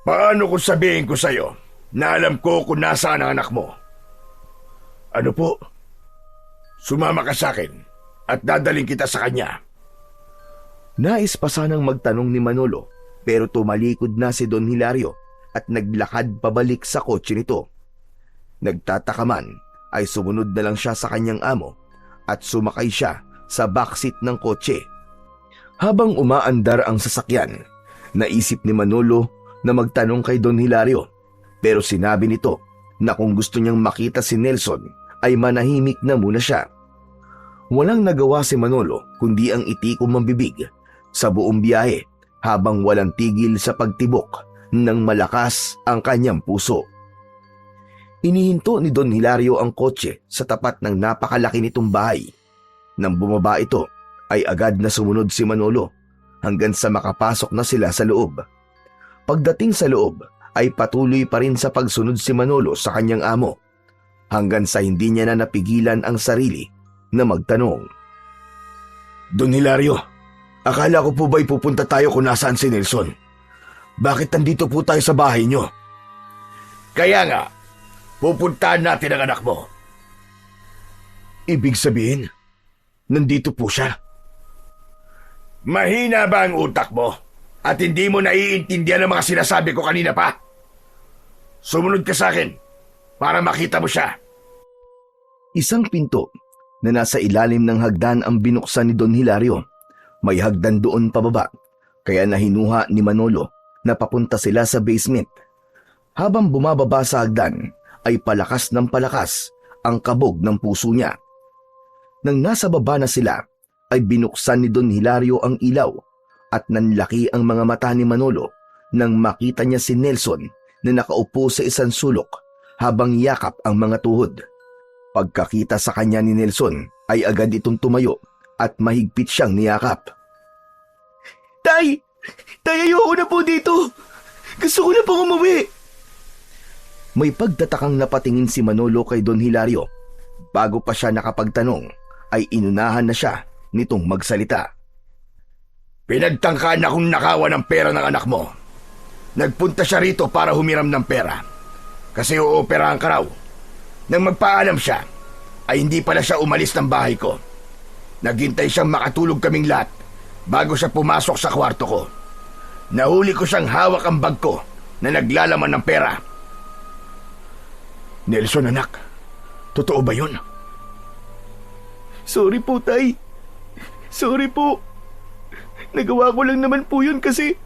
Paano kung sabihin ko sa'yo na alam ko kung nasaan ang anak mo? Ano po? Sumama ka sa akin at dadaling kita sa kanya. Nais pa sanang magtanong ni Manolo pero tumalikod na si Don Hilario at naglakad pabalik sa kotse nito. Nagtataka man ay sumunod na lang siya sa kanyang amo at sumakay siya sa backseat ng kotse. Habang umaandar ang sasakyan, naisip ni Manolo na magtanong kay Don Hilario pero sinabi nito na kung gusto niyang makita si Nelson ay manahimik na muna siya. Walang nagawa si Manolo kundi ang itikom ang bibig sa buong biyahe habang walang tigil sa pagtibok ng malakas ang kanyang puso. Inihinto ni Don Hilario ang kotse sa tapat ng napakalaki nitong bahay. Nang bumaba ito, ay agad na sumunod si Manolo hanggang sa makapasok na sila sa loob. Pagdating sa loob, ay patuloy pa rin sa pagsunod si Manolo sa kanyang amo hanggang sa hindi niya na napigilan ang sarili na magtanong. Don Hilario, akala ko po ba'y pupunta tayo kung nasaan si Nelson? Bakit nandito po tayo sa bahay niyo? Kaya nga, pupuntahan natin ang anak mo. Ibig sabihin, nandito po siya. Mahina ba ang utak mo? At hindi mo naiintindihan ang mga sinasabi ko kanina pa? Sumunod ka sa akin para makita mo siya. Isang pinto na nasa ilalim ng hagdan ang binuksan ni Don Hilario. May hagdan doon pababa, kaya nahinuha ni Manolo na papunta sila sa basement. Habang bumababa sa hagdan, ay palakas ng palakas ang kabog ng puso niya. Nang nasa baba na sila, ay binuksan ni Don Hilario ang ilaw at nanlaki ang mga mata ni Manolo nang makita niya si Nelson na nakaupo sa isang sulok habang yakap ang mga tuhod. Pagkakita sa kanya ni Nelson ay agad itong tumayo at mahigpit siyang niyakap. Tay! Tay, ayoko na po dito! Gusto ko na pong umuwi! May pagtatakang napatingin si Manolo kay Don Hilario. Bago pa siya nakapagtanong, ay inunahan na siya nitong magsalita. Pinagtangkaan akong nakawan ng pera ng anak mo. Nagpunta siya rito para humiram ng pera. Kasi uoperahan ka raw. Nang magpaalam siya, ay hindi pala siya umalis ng bahay ko. Naghintay siyang makatulog kaming lahat bago siya pumasok sa kwarto ko. Nahuli ko siyang hawak ang bag ko na naglalaman ng pera. Nelson, anak, totoo ba yun? Sorry po, Tay. Sorry po. Nagawa ko lang naman po yun kasi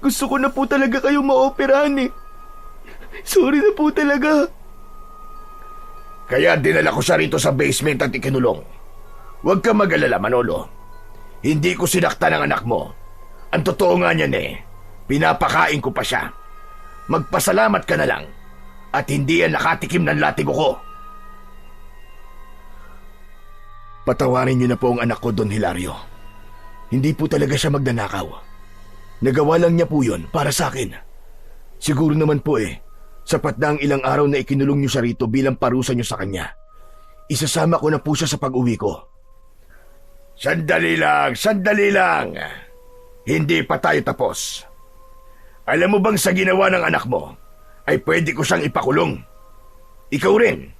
gusto ko na po talaga kayo maoperahan eh. Sorry na po talaga. Kaya dinala ko siya rito sa basement at ikinulong. Huwag ka mag-alala, Manolo. Hindi ko sinaktan ang anak mo. Ang totoo nga niyan pinapakain ko pa siya. Magpasalamat ka na lang at hindi yan nakatikim ng latigo ko. Patawarin niyo na po ang anak ko, Don Hilario. Hindi po talaga siya magnanakaw. Nagawa lang niya po yun para sa akin. Siguro naman po sapat na ang ilang araw na ikinulong niyo siya rito bilang parusa niyo sa kanya. Isasama ko na po siya sa pag-uwi ko. Sandali lang. Hindi pa tayo tapos. Alam mo bang sa ginawa ng anak mo, ay pwede ko siyang ipakulong. Ikaw rin,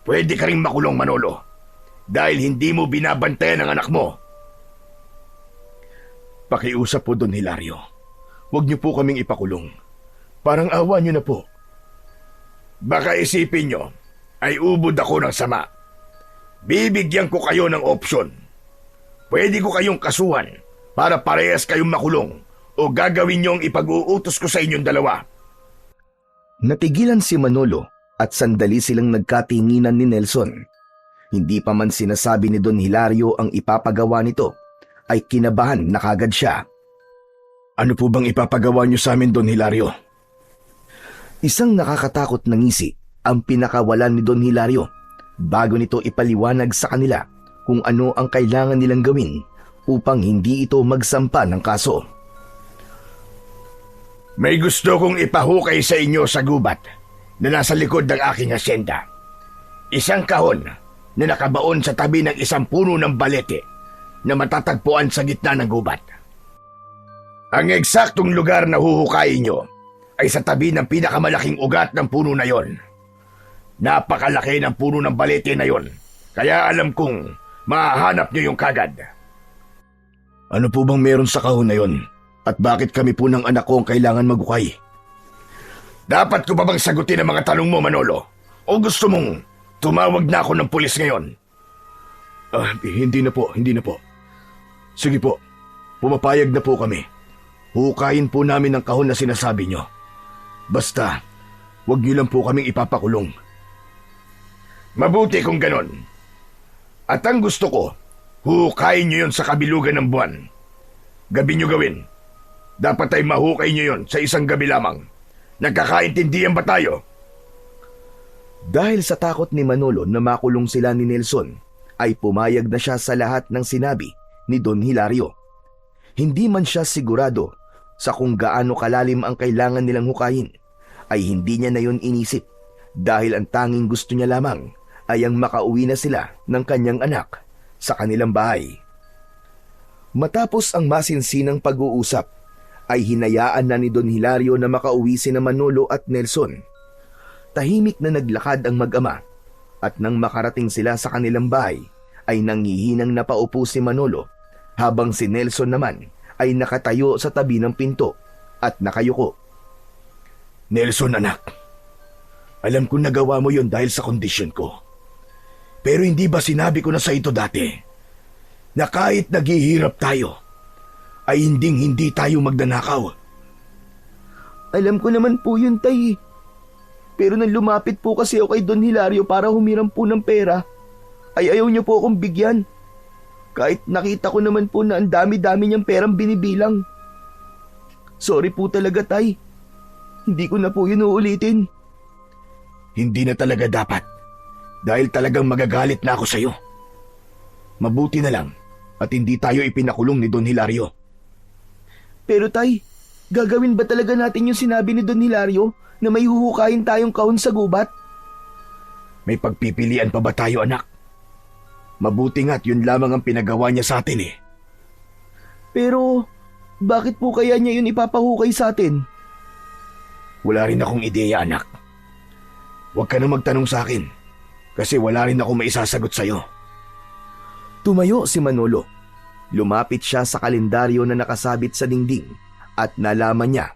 pwede ka rin makulong, Manolo. Dahil hindi mo binabantayan ang anak mo. Pakiusap po, Don Hilario. Huwag niyo po kaming ipakulong. Parang awa niyo na po. Baka isipin niyo ay ubod ako ng sama. Bibigyan ko kayo ng opsyon. Pwede ko kayong kasuhan para parehas kayong makulong o gagawin niyo ang ipag-uutos ko sa inyong dalawa. Natigilan si Manolo at sandali silang nagkatinginan ni Nelson. Hindi pa man sinasabi ni Don Hilario ang ipapagawa nito, ay kinabahan na kagad siya. Ano po bang ipapagawa niyo sa amin, Don Hilario? Isang nakakatakot na ngisi ang pinakawalan ni Don Hilario bago nito ipaliwanag sa kanila kung ano ang kailangan nilang gawin upang hindi ito magsampa ng kaso. May gusto kong ipahukay sa inyo sa gubat na nasa likod ng aking asyenda. Isang kahon na nakabaon sa tabi ng isang puno ng balete na matatagpuan sa gitna ng gubat. Ang eksaktong lugar na huhukayin nyo ay sa tabi ng pinakamalaking ugat ng puno na yon. Napakalaki ng puno ng balete na yon, kaya alam kong mahahanap nyo yung kagad. Ano po bang meron sa kahon na yon? At bakit kami po ng anak ko ang kailangan magukay? Dapat ko ba bang sagutin ang mga tanong mo, Manolo? O gusto mong tumawag na ako ng pulis ngayon? Hindi na po. Sige po, pumapayag na po kami. Hukayin po namin ang kahon na sinasabi nyo. Basta, wag nyo lang po kaming ipapakulong. Mabuti kung ganon. At ang gusto ko, hukayin nyo yon sa kabilugan ng buwan. Gabi nyo gawin. Dapat ay mahukay nyo yon sa isang gabi lamang. Nagkakaintindihan ba tayo? Dahil sa takot ni Manolo na makulong sila ni Nelson, ay pumayag na siya sa lahat ng sinabi ni Don Hilario. Hindi man siya sigurado sa kung gaano kalalim ang kailangan nilang hukayin, ay hindi niya na yon inisip dahil ang tanging gusto niya lamang ay ang makauwi na sila ng kanyang anak sa kanilang bahay. Matapos ang masinsinang pag-uusap, ay hinayaan na ni Don Hilario na makauwi sina Manolo at Nelson. Tahimik na naglakad ang mag-ama at nang makarating sila sa kanilang bahay ay nanghihinang napaupo si Manolo habang si Nelson naman ay nakatayo sa tabi ng pinto at nakayuko. Nelson, anak. Alam ko nagawa mo yon dahil sa kondisyon ko. Pero hindi ba sinabi ko na sa ito dati na kahit naghihirap tayo, ay hindi tayo magnanakaw? Alam ko naman po yun, Tay. Pero nang lumapit po kasi ako kay Don Hilario para humiram po ng pera, ay ayaw niyo po akong bigyan. Kahit nakita ko naman po na ang dami-dami niyang perang binibilang. Sorry po talaga, Tay. Hindi ko na po yun uulitin. Hindi na talaga dapat. Dahil talagang magagalit na ako sa'yo. Mabuti na lang at hindi tayo ipinakulong ni Don Hilario. Pero Tay, gagawin ba talaga natin yung sinabi ni Don Hilario na may huhukayin tayong kahon sa gubat? May pagpipilian pa ba tayo, anak? Mabuti nga't yun lamang ang pinagawa niya sa atin eh. Pero, bakit po kaya niya yun ipapahukay sa atin? Wala rin akong ideya, anak. Huwag ka na magtanong sa akin kasi wala rin akong maisasagot sa'yo. Tumayo si Manolo. Lumapit siya sa kalendaryo na nakasabit sa dingding at nalaman niya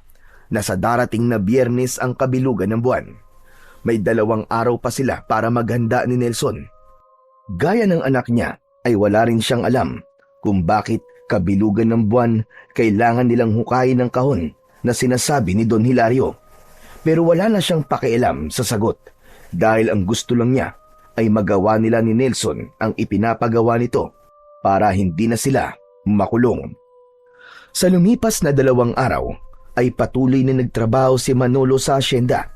na sa darating na Biyernes ang kabilugan ng buwan. May 2 araw pa sila para maghanda ni Nelson. Gaya ng anak niya ay wala rin siyang alam kung bakit kabilugan ng buwan kailangan nilang hukayin ng kahon na sinasabi ni Don Hilario. Pero wala na siyang pakialam sa sagot dahil ang gusto lang niya ay magawa nila ni Nelson ang ipinapagawa nito para hindi na sila makulong. Sa lumipas na 2 araw ay patuloy na nagtrabaho si Manolo sa asyenda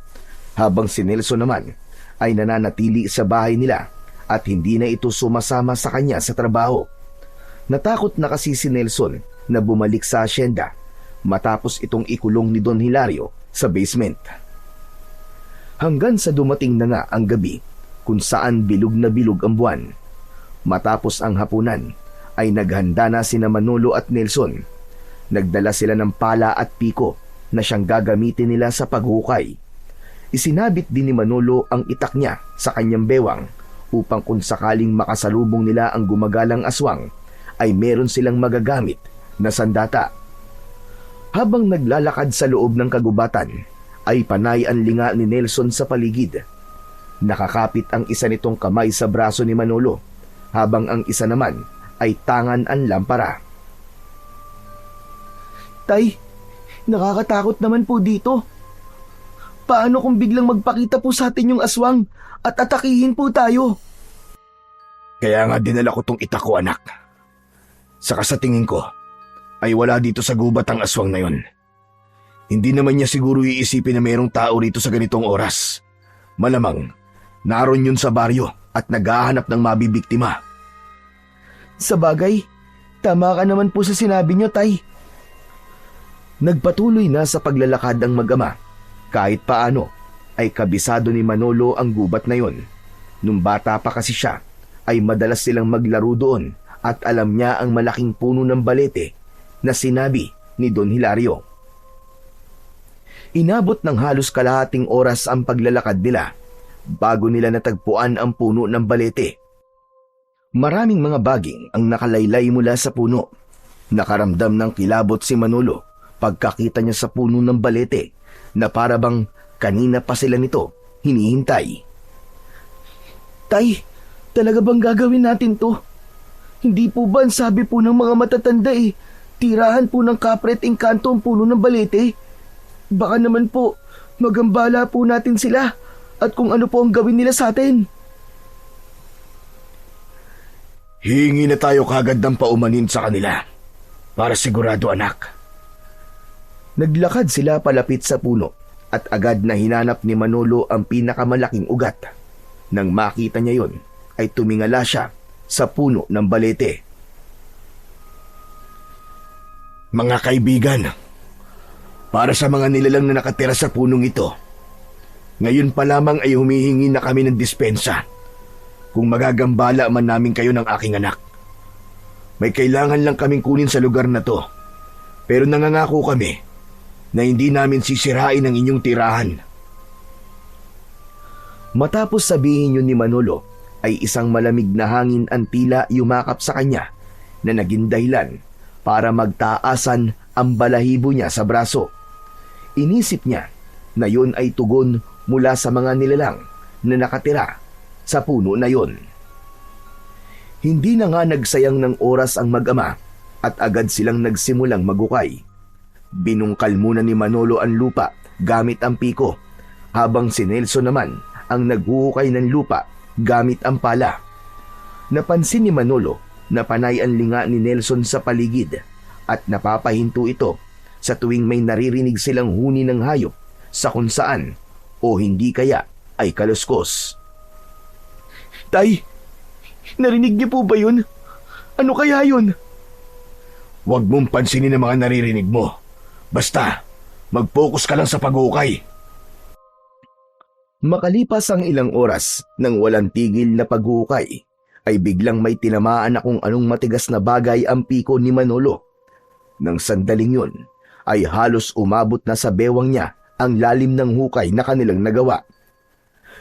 habang si Nelson naman ay nananatili sa bahay nila at hindi na ito sumasama sa kanya sa trabaho. Natakot na kasi si Nelson na bumalik sa asyenda matapos itong ikulong ni Don Hilario sa basement. Hanggang sa dumating na nga ang gabi kung saan bilog na bilog ang buwan. Matapos ang hapunan, ay naghanda na sina Manolo at Nelson. Nagdala sila ng pala at piko na siyang gagamitin nila sa paghukay. Isinabit din ni Manolo ang itak niya sa kanyang bewang upang kung sakaling makasalubong nila ang gumagalang aswang, ay meron silang magagamit na sandata. Habang naglalakad sa loob ng kagubatan, ay panay ang linga ni Nelson sa paligid. Nakakapit ang isa nitong kamay sa braso ni Manolo, habang ang isa naman ay tangan ang lampara. Tay, nakakatakot naman po dito. Paano kung biglang magpakita po sa atin yung aswang at atakihin po tayo? Kaya nga dinala ko tong itak ko, anak. Saka sa tingin ko, ay wala dito sa gubat ang aswang na yon. Hindi naman niya siguro iisipin na mayroong tao rito sa ganitong oras. Malamang, naroon yun sa baryo at naghahanap ng mabibiktima. Sa bagay, tama ka naman po sa sinabi niyo, Tay. Nagpatuloy na sa paglalakad ang mag-ama. Kahit paano, ay kabisado ni Manolo ang gubat na yon. Nung bata pa kasi siya, ay madalas silang maglaro doon at alam niya ang malaking puno ng balete na sinabi ni Don Hilario. Inabot ng halos kalahating oras ang paglalakad nila bago nila natagpuan ang puno ng balete. Maraming mga baging ang nakalaylay mula sa puno. Nakaramdam ng kilabot si Manolo pagkakita niya sa puno ng balete na para bang kanina pa sila nito hinihintay. Tay, talaga bang gagawin natin to? Hindi po ba ang sabi po ng mga matatanda tirahan po ng kapre at engkanto ang puno ng balete? Baka naman po, magambala po natin sila at kung ano po ang gawin nila sa atin. Hihingi na tayo kagad ng paumanin sa kanila. Para sigurado, anak. Naglakad sila palapit sa puno at agad na hinanap ni Manolo ang pinakamalaking ugat. Nang makita niya yon, ay tumingala siya sa puno ng balete. Mga kaibigan, para sa mga nilalang na nakatira sa punong ito, ngayon pa lamang ay humihingi na kami ng dispensa. Kung magagambala man namin kayo ng aking anak. May kailangan lang kaming kunin sa lugar na to. Pero nangangako kami na hindi namin sisirain ang inyong tirahan. Matapos sabihin yun ni Manolo, ay isang malamig na hangin ang tila yumakap sa kanya na naging dahilan para magtaasan ang balahibo niya sa braso. Inisip niya na yun ay tugon mula sa mga nilalang na nakatira sa puno na yon. Hindi na nga nagsayang ng oras ang mag-ama at agad silang nagsimulang magukay. Binungkal muna ni Manolo ang lupa gamit ang piko, habang si Nelson naman ang naghuhukay ng lupa gamit ang pala. Napansin ni Manolo na panay ang linga ni Nelson sa paligid at napapahinto ito sa tuwing may naririnig silang huni ng hayop sa kung saan o hindi kaya ay kaluskos. Tay, narinig niyo po ba yun? Ano kaya yun? Huwag mong pansinin ang mga naririnig mo. Basta, mag-focus ka lang sa paghukay. Makalipas ang ilang oras nang walang tigil na paghukay, ay biglang may tinamaan na kung anong matigas na bagay ang piko ni Manolo. Nang sandaling yun, ay halos umabot na sa bewang niya ang lalim ng hukay na kanilang nagawa.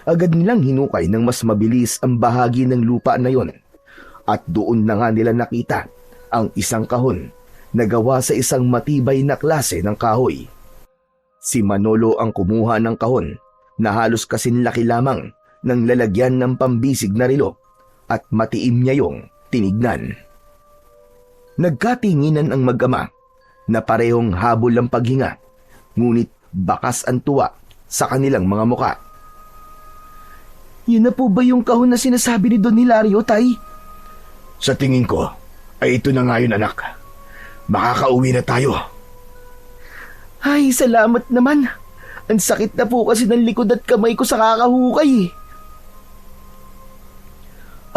Agad nilang hinukay ng mas mabilis ang bahagi ng lupa na yon, at doon na nga nila nakita ang isang kahon na gawa sa isang matibay na klase ng kahoy. Si Manolo ang kumuha ng kahon na halos kasing laki lamang ng lalagyan ng pambisig na relo at matiim niya yung tinignan. Nagkatinginan ang mag-ama na parehong habol ang paghinga, ngunit bakas ang tuwa sa kanilang mga muka. Yun na po ba yung kahon na sinasabi ni Don Hilario, Tay? Sa tingin ko, ay ito na nga yun, anak. Makakauwi na tayo. Ay, salamat naman. Ang sakit na po kasi ng likod at kamay ko sa kakahukay.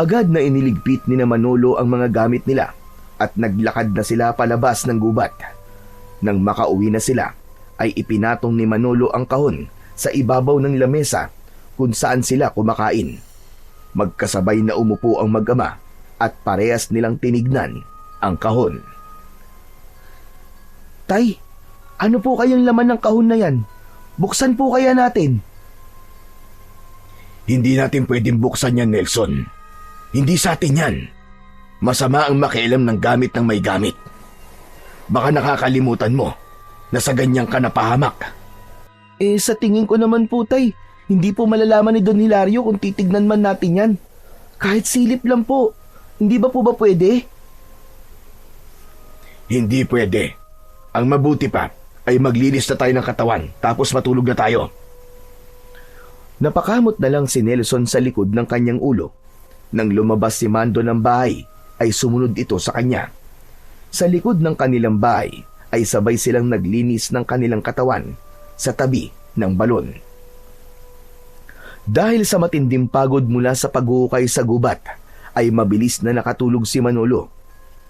Agad na iniligpit ni na Manolo ang mga gamit nila at naglakad na sila palabas ng gubat. Nang makauwi na sila, ay ipinatong ni Manolo ang kahon sa ibabaw ng lamesa kung saan sila kumakain. Magkasabay na umupo ang mag-ama at parehas nilang tinignan ang kahon. Tay, ano po kayang laman ng kahon na yan? Buksan po kaya natin? Hindi natin pwedeng buksan yan, Nelson. Hindi sa atin yan. Masama ang makialam ng gamit ng may gamit. Baka nakakalimutan mo na sa ganyan ka napahamak. Sa tingin ko naman po, Tay, hindi po malalaman ni Don Hilario kung titignan man natin yan. Kahit silip lang po. Hindi ba po ba pwede? Hindi pwede. Ang mabuti pa ay maglinis na tayo ng katawan tapos matulog na tayo. Napakamot na lang si Nelson sa likod ng kanyang ulo. Nang lumabas si Mando ng bahay, ay sumunod ito sa kanya. Sa likod ng kanilang bahay ay sabay silang naglinis ng kanilang katawan sa tabi ng balon. Dahil sa matinding pagod mula sa paghuhukay sa gubat, ay mabilis na nakatulog si Manolo.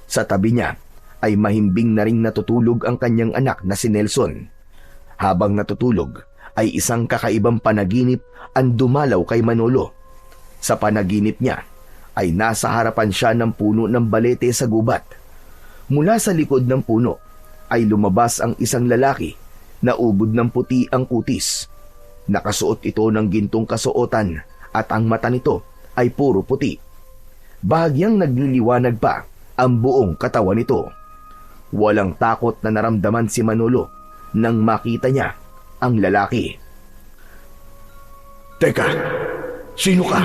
Sa tabi niya ay mahimbing na ring natutulog ang kanyang anak na si Nelson. Habang natutulog ay isang kakaibang panaginip ang dumalaw kay Manolo. Sa panaginip niya ay nasa harapan siya ng puno ng balete sa gubat. Mula sa likod ng puno ay lumabas ang isang lalaki na ubod ng puti ang kutis. Nakasuot ito ng gintong kasuotan at ang mata nito ay puro puti. Bahagyang nagliliwanag pa ang buong katawan nito. Walang takot na naramdaman si Manolo nang makita niya ang lalaki. Teka, sino ka?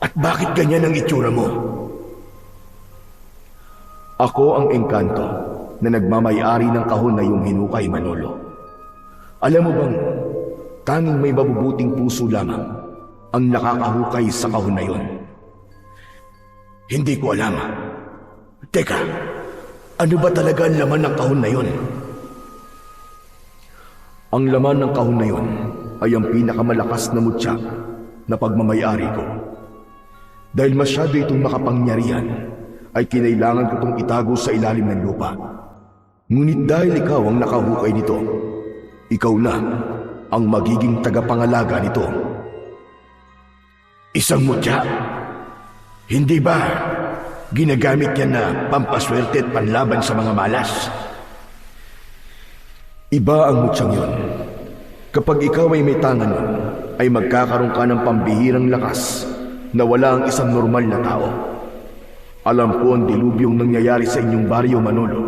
At bakit ganyan ang itsura mo? Ako ang engkanto na nagmamayari ng kahon na iyong hinukay, Manolo. Alam mo bang tanging may mabubuting puso lamang ang nakakahukay sa kahon na iyon? Hindi ko alam. Teka, ano ba talaga ang laman ng kahon na iyon? Ang laman ng kahon na iyon ay ang pinakamalakas na mutya na pagmamayari ko. Dahil masyado itong makapangyarihan, ay kinailangan ko itong itago sa ilalim ng lupa. Ngunit dahil ikaw ang nakahukay nito, ikaw na ang magiging tagapangalaga nito. Isang mutya? Hindi ba ginagamit yan na pampaswerte at panlaban sa mga malas? Iba ang mutyang yun. Kapag ikaw ay may tanga nun, ay magkakaroon ka ng pambihirang lakas na wala ang isang normal na tao. Alam ko ang dilubyong nangyayari sa inyong baryo, Manolo.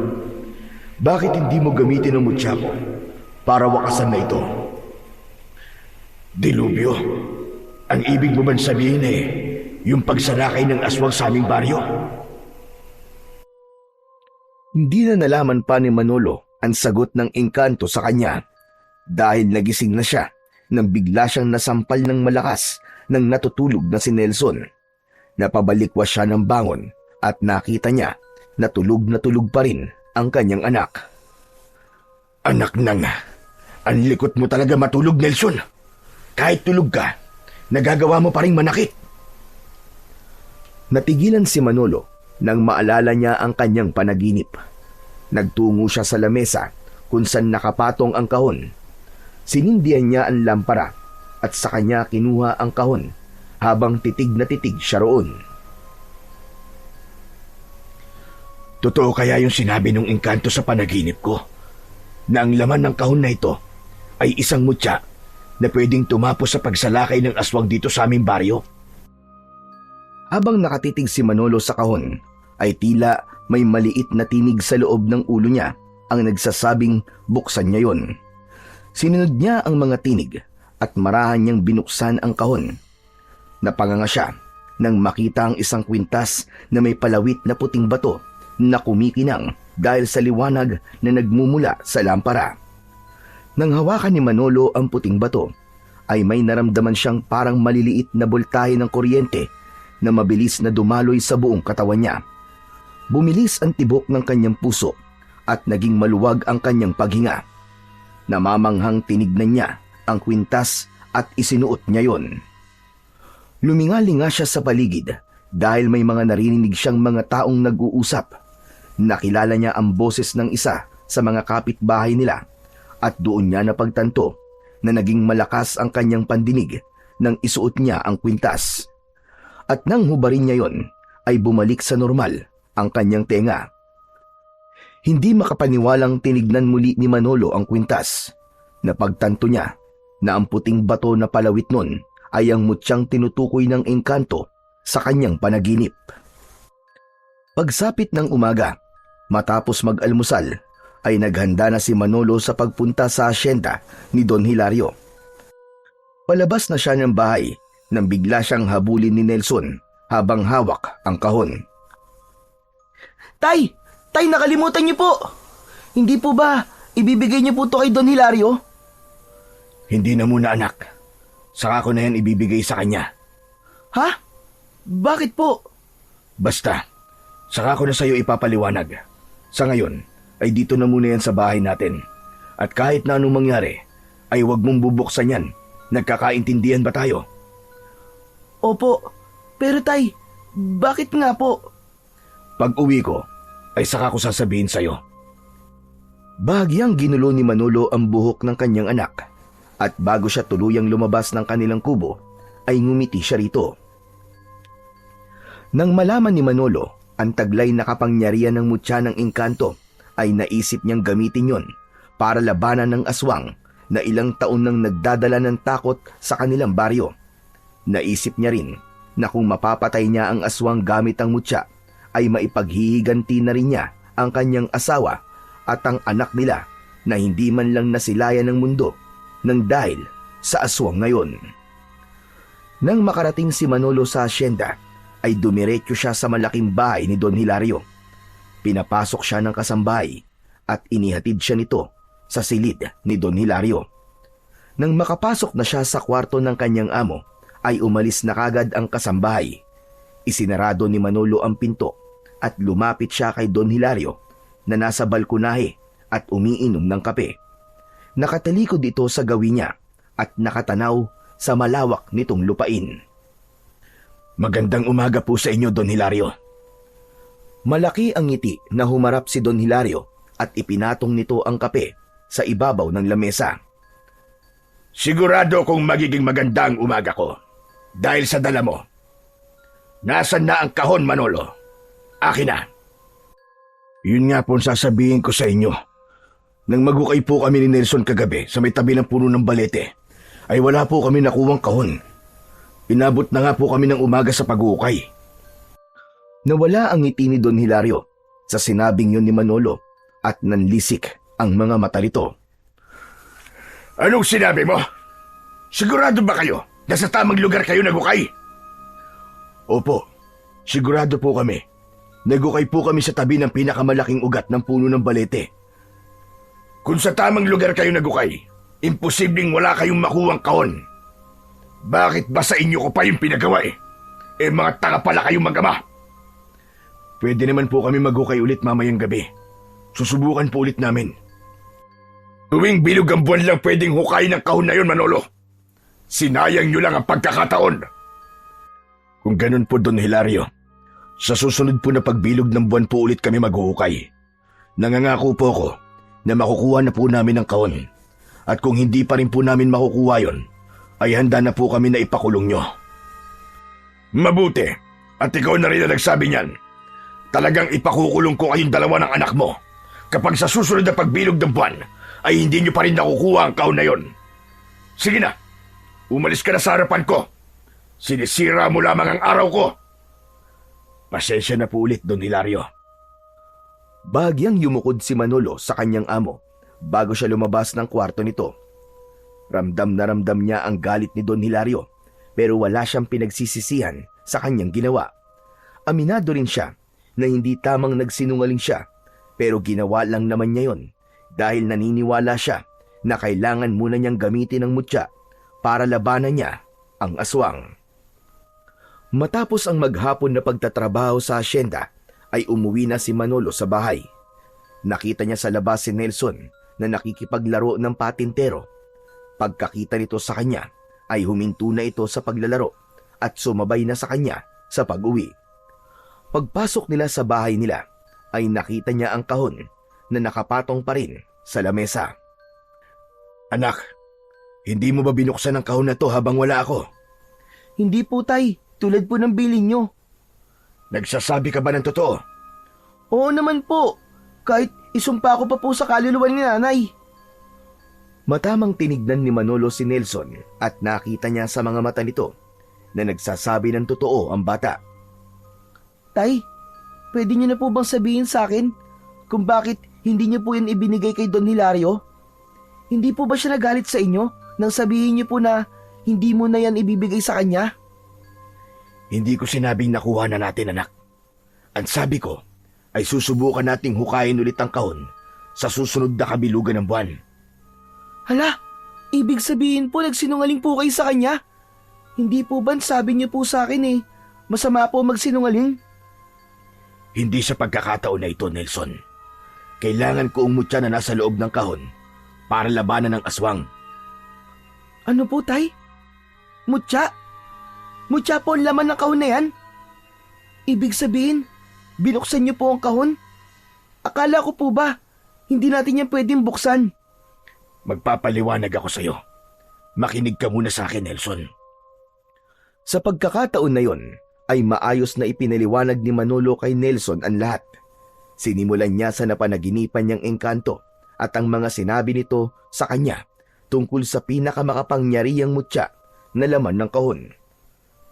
Bakit hindi mo gamitin ang mutya ko para wakasan na ito? Dilubyo? Ang ibig mo bang sabihin yung pagsalakay ng aswang sa aming baryo? Hindi na nalaman pa ni Manolo ang sagot ng engkanto sa kanya dahil nagising na siya nang bigla siyang nasampal ng malakas ng natutulog na si Nelson. Napabalikwas siya ng bangon at nakita niya na tulog pa rin ang kanyang anak. Anak nang, ang likot mo talaga matulog, Nelson. Kahit tulog ka, nagagawa mo pa rin manakit. Natigilan si Manolo nang maalala niya ang kanyang panaginip. Nagtungo siya sa lamesa kung saan nakapatong ang kahon. Sinindihan niya ang lampara at sa kanya kinuha ang kahon habang titig na titig siya roon. Totoo kaya yung sinabi ng engkanto sa panaginip ko na ang laman ng kahon na ito ay isang mutya na pwedeng tumapos sa pagsalakay ng aswang dito sa aming baryo? Habang nakatitig si Manolo sa kahon, ay tila may maliit na tinig sa loob ng ulo niya ang nagsasabing buksan niya yon. Sinunod niya ang mga tinig at marahan niyang binuksan ang kahon. Napanganga siya nang makita ang isang kwintas na may palawit na puting bato na kumikinang dahil sa liwanag na nagmumula sa lampara. Nang hawakan ni Manolo ang puting bato, ay may naramdaman siyang parang maliliit na boltahe ng kuryente na mabilis na dumaloy sa buong katawan niya. Bumilis ang tibok ng kanyang puso at naging maluwag ang kanyang paghinga. Namamanghang tinignan niya ang kwintas at isinuot niya yon. Lumingalinga siya sa paligid dahil may mga narinig siyang mga taong nag-uusap. Nakilala niya ang boses ng isa sa mga kapitbahay nila at doon niya napagtanto na naging malakas ang kanyang pandinig nang isuot niya ang kwintas. At nang hubarin niya yon, ay bumalik sa normal ang kanyang tenga. Hindi makapaniwalang tinignan muli ni Manolo ang kwintas. Napagtanto niya na ang puting bato na palawit nun ay ang mutyang tinutukoy ng engkanto sa kanyang panaginip. Pagsapit ng umaga, matapos mag-almusal, ay naghanda na si Manolo sa pagpunta sa asyenda ni Don Hilario. Palabas na siya ng bahay nang bigla siyang habulin ni Nelson habang hawak ang kahon. Tay! Tay, nakalimutan niyo po! Hindi po ba ibibigay niyo po to kay Don Hilario? Hindi na muna, anak. Saka ko na yan ibibigay sa kanya. Ha? Bakit po? Basta, saka ko na sa'yo ipapaliwanag. Sa ngayon, ay dito na muna yan sa bahay natin. At kahit na anong mangyari, ay huwag mong bubuksan yan. Nagkakaintindihan ba tayo? Opo, pero tay, bakit nga po? Pag uwi ko, ay saka ko sasabihin sa'yo. Bahagyang ginulo ni Manolo ang buhok ng kanyang anak at bago siya tuluyang lumabas ng kanilang kubo, ay ngumiti siya rito. Nang malaman ni Manolo ang taglay na kapangyarihan ng mutya ng engkanto, ay naisip niyang gamitin yon para labanan ng aswang na ilang taon nang nagdadala ng takot sa kanilang baryo. Naisip niya rin na kung mapapatay niya ang aswang gamit ang mutya, ay maipaghihiganti na rin niya ang kanyang asawa at ang anak nila na hindi man lang nasilayan ng mundo nang dahil sa aswang ngayon. Nang makarating si Manolo sa asyenda, ay dumiretso siya sa malaking bahay ni Don Hilario. Pinapasok siya ng kasambahay at inihatid siya nito sa silid ni Don Hilario. Nang makapasok na siya sa kwarto ng kanyang amo, ay umalis na kagad ang kasambahay. Isinarado ni Manolo ang pinto at lumapit siya kay Don Hilario na nasa balkonahe at umiinom ng kape. Nakatalikod ito sa gawin niya at nakatanaw sa malawak nitong lupain. Magandang umaga po sa inyo, Don Hilario. Malaki ang ngiti na humarap si Don Hilario at ipinatong nito ang kape sa ibabaw ng lamesa. Sigurado kong magiging maganda ang umaga ko dahil sa dala mo. Nasaan na ang kahon, Manolo? Akin na. Yun nga po ang sasabihin ko sa inyo. Nang magukay po kami ni Nelson kagabi sa may tabi ng puno ng balete, ay wala po kami nakuwang kahon. Inabot na nga po kami ng umaga sa pag-uukay. Nawala ang ngiti ni Don Hilario sa sinabing yun ni Manolo at nanlisik ang mga mata nito. Anong sinabi mo? Sigurado ba kayo na sa tamang lugar kayo nagukay? Opo, sigurado po kami. Nagukay po kami sa tabi ng pinakamalaking ugat ng puno ng balete. Kung sa tamang lugar kayo nagukay, imposibleng wala kayong makuwang kahon. Bakit ba sa inyo ko pa yung pinagawa eh? Eh mga tanga pala kayong mag-ama. Pwede naman po kami magukay ulit mamayang gabi. Susubukan po ulit namin. Tuwing bilog ang buwan lang pwedeng hukayin ng kahon na yun, Manolo. Sinayang nyo lang ang pagkakataon. Kung ganun po, Don Hilario, sa susunod po na pagbilog ng buwan po ulit kami maghuhukay. Nangangako po ko na makukuha na po namin ang kahon. At kung hindi pa rin po namin makukuha yon, ay handa na po kami na ipakulong nyo. Mabuti, at ikaw na rin na nagsabi niyan. Talagang ipakukulong ko kayong dalawa ng anak mo kapag sa susunod na pagbilog ng buwan ay hindi nyo pa rin nakukuha ang kahon na yon. Sige na, umalis ka na sa harapan ko. Sinisira mo lamang ang araw ko. Pasensya na po ulit, Don Hilario. Bahagyang yumukod si Manolo sa kanyang amo bago siya lumabas ng kwarto nito. Ramdam na ramdam niya ang galit ni Don Hilario pero wala siyang pinagsisisihan sa kanyang ginawa. Aminado rin siya na hindi tamang nagsinungaling siya pero ginawa lang naman niya yon dahil naniniwala siya na kailangan muna niyang gamitin ang mutya para labanan niya ang aswang. Matapos ang maghapon na pagtatrabaho sa asyenda, ay umuwi na si Manolo sa bahay. Nakita niya sa labas si Nelson na nakikipaglaro ng patintero. Pagkakita nito sa kanya, ay huminto na ito sa paglalaro at sumabay na sa kanya sa pag-uwi. Pagpasok nila sa bahay nila, ay nakita niya ang kahon na nakapatong pa rin sa lamesa. Anak, hindi mo ba binuksan ang kahon na to habang wala ako? Hindi po tay, tulad po ng bilin nyo. Nagsasabi ka ba ng totoo? Oo naman po, kahit isumpa ko pa po sa kaluluwa ni nanay. Matamang tinignan ni Manolo si Nelson at nakita niya sa mga mata nito na nagsasabi ng totoo ang bata. Tay, pwede nyo na po bang sabihin sa akin kung bakit hindi nyo po yan ibinigay kay Don Hilario? Hindi po ba siya nagalit sa inyo nang sabihin nyo po na hindi mo na yan ibibigay sa kanya? Hindi ko sinabing nakuha na natin, anak. Ang sabi ko ay susubukan nating hukayin ulit ang kahon sa susunod na kabilugan ng buwan. Hala, ibig sabihin po nagsinungaling po kayo sa kanya? Hindi po ba sabi niyo po sa akin masama po magsinungaling? Hindi sa pagkakataon na ito, Nelson. Kailangan ko ang mutya na nasa loob ng kahon para labanan ng aswang. Ano po, Tay? Mutya? Mutya po ang laman ng kahon na yan? Ibig sabihin, binuksan niyo po ang kahon? Akala ko po ba, hindi natin yan pwedeng buksan? Magpapaliwanag ako sa'yo. Makinig ka muna sa akin, Nelson. Sa pagkakataon na yon, ay maayos na ipinaliwanag ni Manolo kay Nelson ang lahat. Sinimulan niya sa napanaginipan niyang engkanto at ang mga sinabi nito sa kanya tungkol sa pinakamakapangyarihang mutya na laman ng kahon.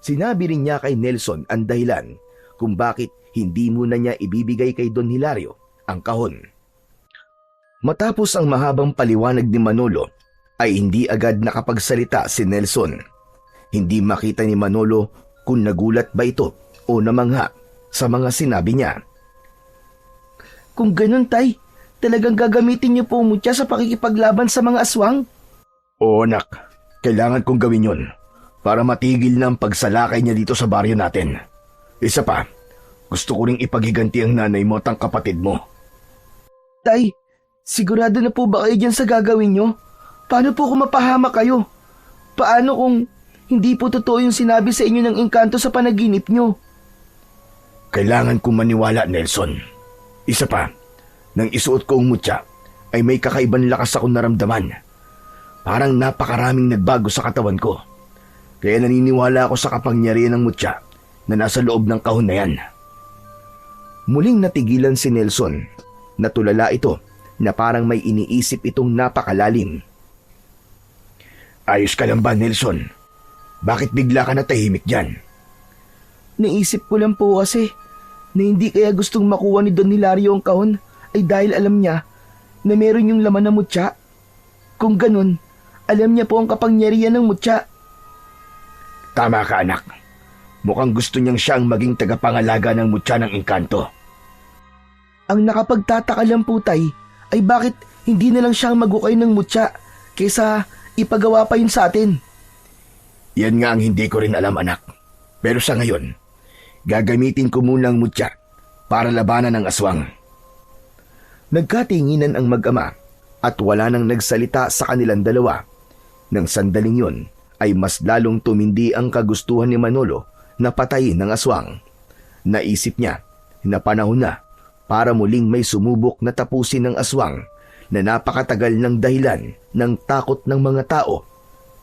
Sinabi rin niya kay Nelson ang dahilan kung bakit hindi muna niya ibibigay kay Don Hilario ang kahon. Matapos ang mahabang paliwanag ni Manolo, ay hindi agad nakapagsalita si Nelson. Hindi makita ni Manolo kung nagulat ba ito o namangha sa mga sinabi niya. Kung ganun, Tay, talagang gagamitin niyo po ang mutya sa pakikipaglaban sa mga aswang? Oo, anak. Kailangan kong gawin yon para matigil na ang pagsalakay niya dito sa baryo natin. Isa pa, gusto ko ring ipaghiganti ang nanay mo at ang kapatid mo. Tay, sigurado na po ba kayo dyan sa gagawin niyo? Paano po kung mapahamak kayo? Paano kung hindi po totoo yung sinabi sa inyo ng engkanto sa panaginip niyo? Kailangan kong maniwala, Nelson. Isa pa, nang isuot ko ang mutya, ay may kakaibang lakas akong naramdaman. Parang napakaraming nagbago sa katawan ko. Kaya naniniwala ako sa kapangyarihan ng mutya na nasa loob ng kahon na yan. Muling natigilan si Nelson. Natulala ito na parang may iniisip itong napakalalim. Ayos ka lang ba, Nelson? Bakit bigla ka natahimik dyan? Naisip ko lang po kasi na hindi kaya gustong makuha ni Don Hilario ang kahon ay dahil alam niya na meron yung laman ng mutya. Kung ganun, alam niya po ang kapangyarihan ng mutya. Tama ka, anak. Mukhang gusto niyang siya ang maging tagapangalaga ng mutya ng engkanto. Ang nakapagtataka lang po, Tay, ay bakit hindi na lang siyang magukay ng mutya kaysa ipagawa pa yun sa atin. Yan nga ang hindi ko rin alam, anak. Pero sa ngayon, gagamitin ko muna ang mutya para labanan ng aswang. Nagkatinginan ang mag-ama at wala nang nagsalita sa kanilang dalawa. Nang sandaling yon ay mas lalong tumindi ang kagustuhan ni Manolo na patayin ng aswang. Naisip niya na panahon na para muling may sumubok na tapusin ng aswang na napakatagal ng dahilan ng takot ng mga tao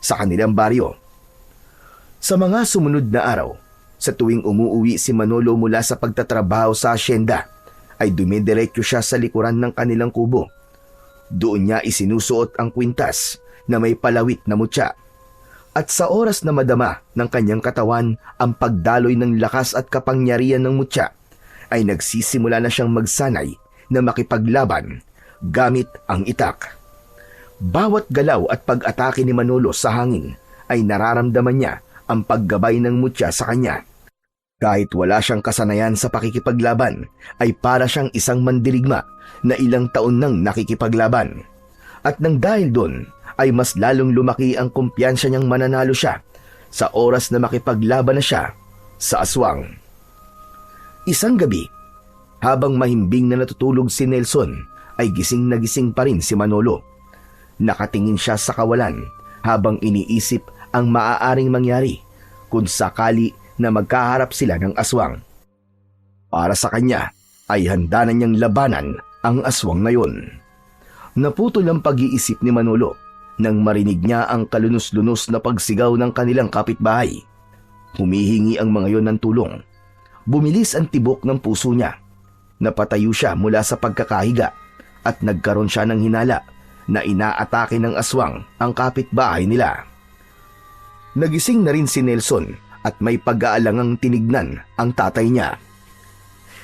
sa kanilang baryo. Sa mga sumunod na araw, sa tuwing umuuwi si Manolo mula sa pagtatrabaho sa asyenda, ay dumidiretso siya sa likuran ng kanilang kubo. Doon niya isinusuot ang kwintas na may palawit na mutya. At sa oras na madama ng kanyang katawan ang pagdaloy ng lakas at kapangyarihan ng mutya, ay nagsisimula na siyang magsanay na makipaglaban gamit ang itak. Bawat galaw at pag-atake ni Manolo sa hangin ay nararamdaman niya ang paggabay ng mutya sa kanya. Kahit wala siyang kasanayan sa pakikipaglaban, ay para siyang isang mandirigma na ilang taon nang nakikipaglaban. At nang dahil doon, ay mas lalong lumaki ang kumpiyansa niyang mananalo siya sa oras na makipaglaban na siya sa aswang. Isang gabi, habang mahimbing na natutulog si Nelson, ay gising na gising pa rin si Manolo. Nakatingin siya sa kawalan habang iniisip ang maaaring mangyari kung sakali na magkaharap sila ng aswang. Para sa kanya ay handa na niyang labanan ang aswang na yun. Naputol ang pag-iisip ni Manolo nang marinig niya ang kalunos-lunos na pagsigaw ng kanilang kapitbahay. Humihingi ang mga yon ng tulong. Bumilis ang tibok ng puso niya. Napatayo siya mula sa pagkakahiga at nagkaroon siya ng hinala na inaatake ng aswang ang kapitbahay nila. Nagising na rin si Nelson at may pag-aalangang tinignan ang tatay niya.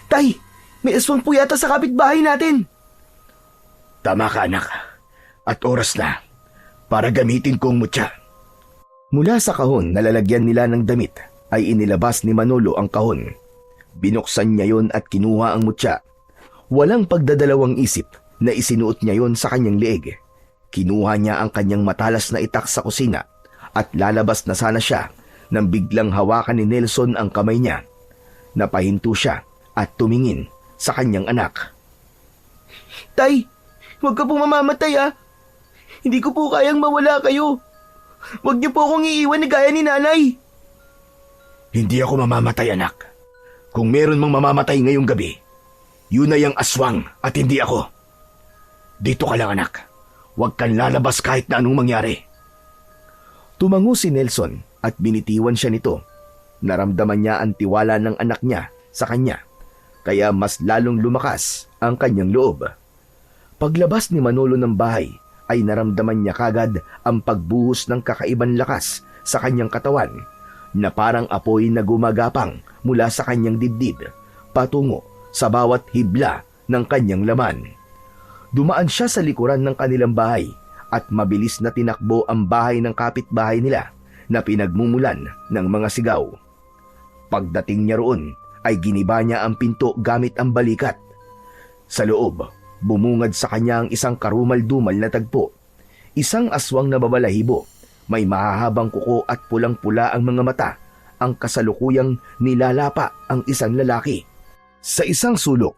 Tay, may aswang po yata sa kapitbahay natin. Tama ka, anak. At oras na para gamitin ko ang mutya. Mula sa kahon na lalagyan nila ng damit ay inilabas ni Manolo ang kahon. Binuksan niya yon at kinuha ang mutya. Walang pagdadalawang isip na isinuot niya yon sa kanyang leeg. Kinuha niya ang kanyang matalas na itak sa kusina at lalabas na sana siya nang biglang hawakan ni Nelson ang kamay niya. Napahinto siya at tumingin sa kanyang anak. Tay, huwag ka po mamamatay ah. Hindi ko po kayang mawala kayo. Huwag niyo po akong iiwan na gaya ni nanay. Hindi ako mamamatay, anak. Kung meron mang mamamatay ngayong gabi, yun ay ang aswang at hindi ako. Dito ka lang, anak. Huwag kang lalabas kahit na anong mangyari. Tumango si Nelson at binitiwan siya nito. Naramdaman niya ang tiwala ng anak niya sa kanya, kaya mas lalong lumakas ang kanyang loob. Paglabas ni Manolo ng bahay, ay naramdaman niya kagad ang pagbuhos ng kakaibang lakas sa kanyang katawan na parang apoy na gumagapang mula sa kanyang dibdib patungo sa bawat hibla ng kanyang laman. Dumaan siya sa likuran ng kanilang bahay at mabilis na tinakbo ang bahay ng kapitbahay nila na pinagmumulan ng mga sigaw. Pagdating niya roon ay giniba niya ang pinto gamit ang balikat. Sa loob, bumungad sa kanya ang isang karumal-dumal na tagpo. Isang aswang na babalahibo, may mahahabang kuko at pulang-pula ang mga mata, ang kasalukuyang nilalapa ang isang lalaki. Sa isang sulok,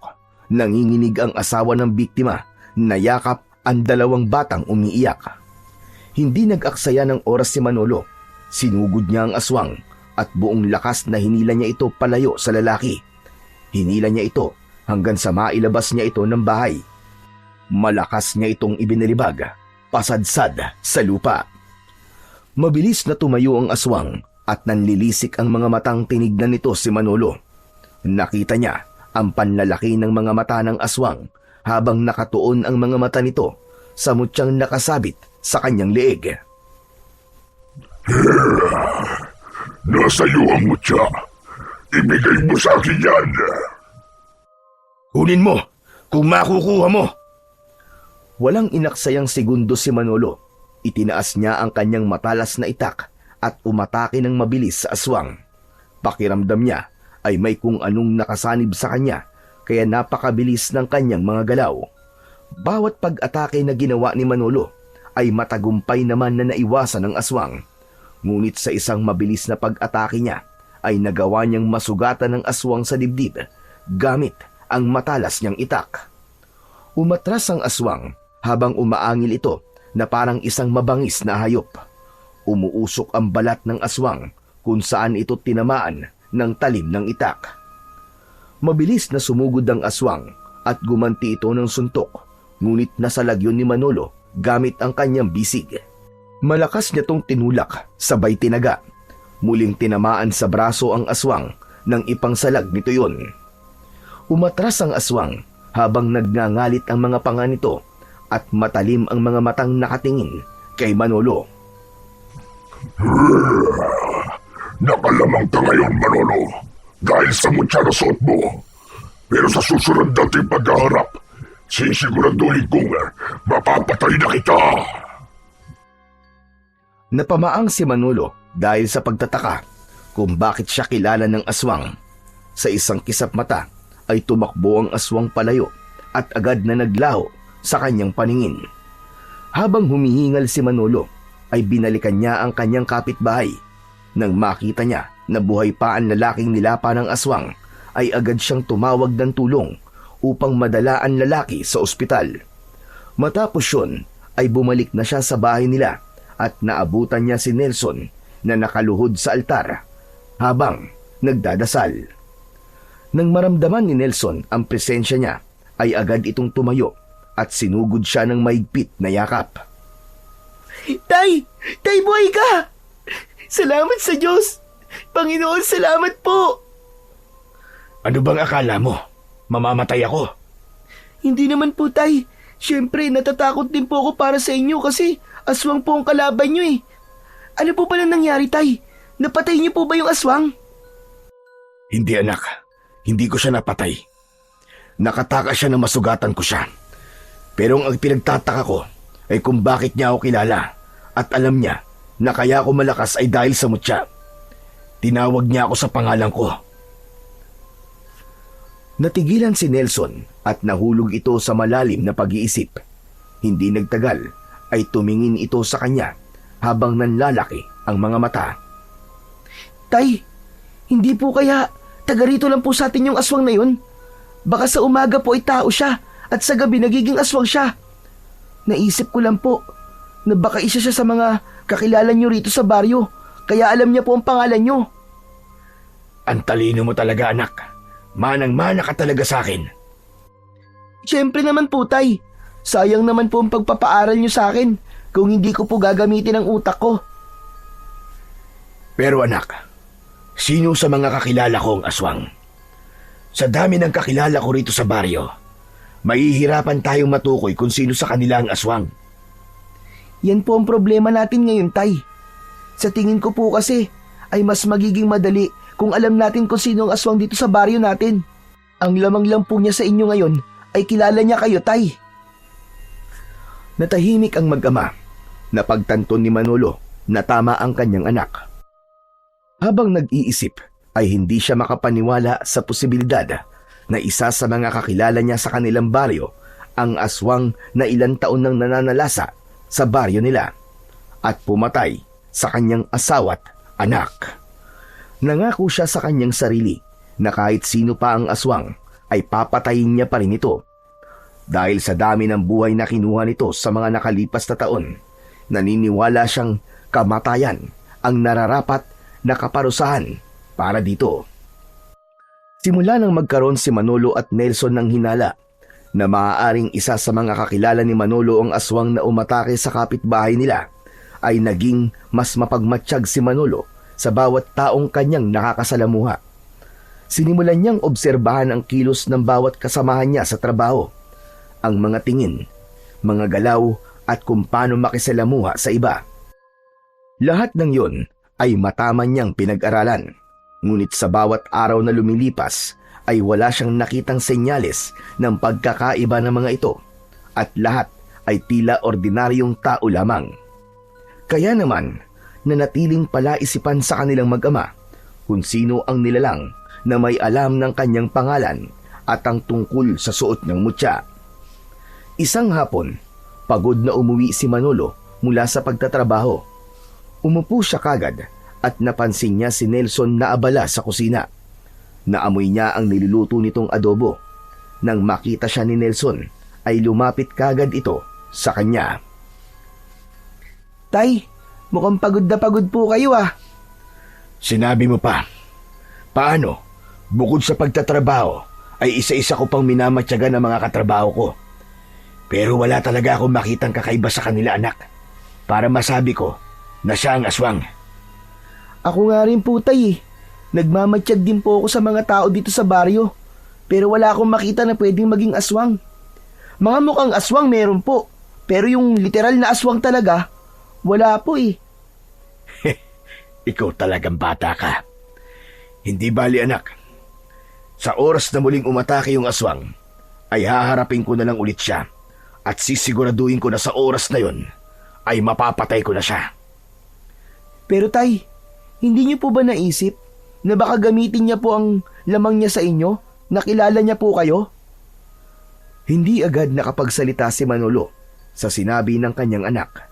nanginginig ang asawa ng biktima, nayakap ang dalawang batang umiiyak. Hindi nag-aksaya ng oras si Manolo. Sinugod niya ang aswang at buong lakas na hinila niya ito palayo sa lalaki. Hinila niya ito hanggang sa mailabas niya ito ng bahay. Malakas niya itong ibinalibag, pasadsad sa lupa. Mabilis na tumayo ang aswang at nanlilisik ang mga matang tinignan nito si Manolo. Nakita niya ang panlalaki ng mga mata ng aswang habang nakatuon ang mga mata nito sa mutyang nakasabit sa kanyang leeg. Nasa iyo ang mutya. Ibigay mo sa akin yan. Kunin mo kung makukuha mo. Walang inaksayang segundo si Manolo. Itinaas niya ang kanyang matalas na itak at umatake ng mabilis sa aswang. Pakiramdam niya ay may kung anong nakasanib sa kanya, kaya napakabilis ng kanyang mga galaw. Bawat pag-atake na ginawa ni Manolo ay matagumpay naman na naiwasan ng aswang. Ngunit sa isang mabilis na pag-atake niya ay nagawa niyang masugatan ng aswang sa dibdib gamit ang matalas niyang itak. Umatras ang aswang habang umaangil ito na parang isang mabangis na hayop. Umuusok ang balat ng aswang kung saan ito tinamaan ng talim ng itak. Mabilis na sumugod ang aswang at gumanti ito ng suntok, ngunit nasalagyon ni Manolo gamit ang kanyang bisig. Malakas niya tong tinulak, sabay tinaga. Muling tinamaan sa braso ang aswang nang ipangsalag nito yun. Umatras ang aswang habang nagngangalit ang mga panga nito at matalim ang mga matang nakatingin kay Manolo. Nakalamang ka ngayon, Manolo, dahil sa mutya na suot mo. Pero sa susunod nating paghaharap, sisiguraduhin kong mapapatay na kita. Napamaang si Manolo dahil sa pagtataka kung bakit siya kilala ng aswang. Sa isang kisap mata ay tumakbo ang aswang palayo at agad na naglaho sa kanyang paningin. Habang humihingal si Manolo ay binalikan niya ang kanyang kapitbahay. Nang makita niya na buhay pa ang lalaking nilapa ng aswang ay agad siyang tumawag ng tulong upang madala ang lalaki sa ospital. Matapos yun ay bumalik na siya sa bahay nila at naabutan niya si Nelson na nakaluhod sa altar habang nagdadasal. Nang maramdaman ni Nelson ang presensya niya ay agad itong tumayo at sinugod siya ng mahigpit na yakap. Tay! Tay, buhay ka! Salamat sa Diyos! Panginoon, salamat po! Ano bang akala mo? Mamamatay ako? Hindi naman po, Tay. Siyempre, natatakot din po ako para sa inyo kasi aswang po ang kalaban nyo eh. Ano po pala nangyari, Tay? Napatay niyo po ba yung aswang? Hindi, anak. Hindi ko siya napatay. Nakataka siya na masugatan ko siya. Pero ang pinagtataka ko ay kung bakit niya ako kilala at alam niya na kaya ako malakas ay dahil sa mutya. Tinawag niya ako sa pangalan ko. Natigilan si Nelson at nahulog ito sa malalim na pag-iisip. Hindi nagtagal ay tumingin ito sa kanya habang nanlalaki ang mga mata. Tay, hindi po kaya taga rito lang po sa atin yung aswang na yun? Baka sa umaga po ay tao siya at sa gabi nagiging aswang siya. Naisip ko lang po na baka isa siya sa mga kakilala niyo rito sa baryo, kaya alam niya po ang pangalan niyo. Ang talino mo talaga, anak. Manang-mana ka talaga sa akin. Siyempre naman po, Tay. Sayang naman po ang pagpapaaral niyo sa akin kung hindi ko po gagamitin ang utak ko. Pero anak, sino sa mga kakilala ko ang aswang? Sa dami ng kakilala ko rito sa baryo, mahihirapan tayong matukoy kung sino sa kanila ang aswang. Yan po ang problema natin ngayon, Tay. Sa tingin ko po kasi ay mas magiging madali kung alam natin kung sino ang aswang dito sa baryo natin. Ang lamang lang po niya sa inyo ngayon ay kilala niya kayo, Tay. Natahimik ang mag-ama na pagtanto ni Manolo na tama ang kanyang anak. Habang nag-iisip ay hindi siya makapaniwala sa posibilidad na isa sa mga kakilala niya sa kanilang baryo ang aswang na ilang taon nang nananalasa sa baryo nila at pumatay sa kanyang asawa't anak. Nangako siya sa kanyang sarili na kahit sino pa ang aswang ay papatayin niya pa rin ito. Dahil sa dami ng buhay na kinuha nito sa mga nakalipas na taon, naniniwala siyang kamatayan ang nararapat na kaparusahan para dito. Simula nang magkaroon si Manolo at Nelson ng hinala na maaaring isa sa mga kakilala ni Manolo ang aswang na umatake sa kapitbahay nila, ay naging mas mapagmatsyag si Manolo sa bawat taong kanyang nakakasalamuha. Sinimulan niyang obserbahan ang kilos ng bawat kasamahan niya sa trabaho, ang mga tingin, mga galaw at kung paano makisalamuha sa iba. Lahat ng yon ay mataman niyang pinag-aralan, ngunit sa bawat araw na lumilipas ay wala siyang nakitang senyales ng pagkakaiba ng mga ito at lahat ay tila ordinaryong tao lamang. Kaya naman, nanatiling palaisipan sa kanilang mag-ama kung sino ang nilalang na may alam ng kanyang pangalan at ang tungkol sa suot ng mutya. Isang hapon, pagod na umuwi si Manolo mula sa pagtatrabaho. Umupo siya kagad at napansin niya si Nelson na abala sa kusina. Naamoy niya ang niluluto nitong adobo. Nang makita siya ni Nelson, ay lumapit kagad ito sa kanya. Tay, mukhang pagod na pagod po kayo ah. Sinabi mo pa. Paano? Bukod sa pagtatrabaho, ay isa-isa ko pang minamatyagan ang mga katrabaho ko. Pero wala talaga akong makitang kakaiba sa kanila, anak, para masabi ko na siya ang aswang. Ako nga rin po, Tay. Nagmamatsyag din po ako sa mga tao dito sa baryo, pero wala akong makita na pwedeng maging aswang. Mga mukhang aswang meron po, pero yung literal na aswang talaga, wala po eh. Ikaw talagang bata ka. Hindi bali, anak. Sa oras na muling umatake yung aswang, ay haharapin ko na lang ulit siya at sisiguraduhin ko na sa oras na yon ay mapapatay ko na siya. Pero Tay, hindi niyo po ba naisip na baka gamitin niya po ang lamang niya sa inyo? Nakilala niya po kayo? Hindi agad nakapagsalita si Manolo sa sinabi ng kanyang anak.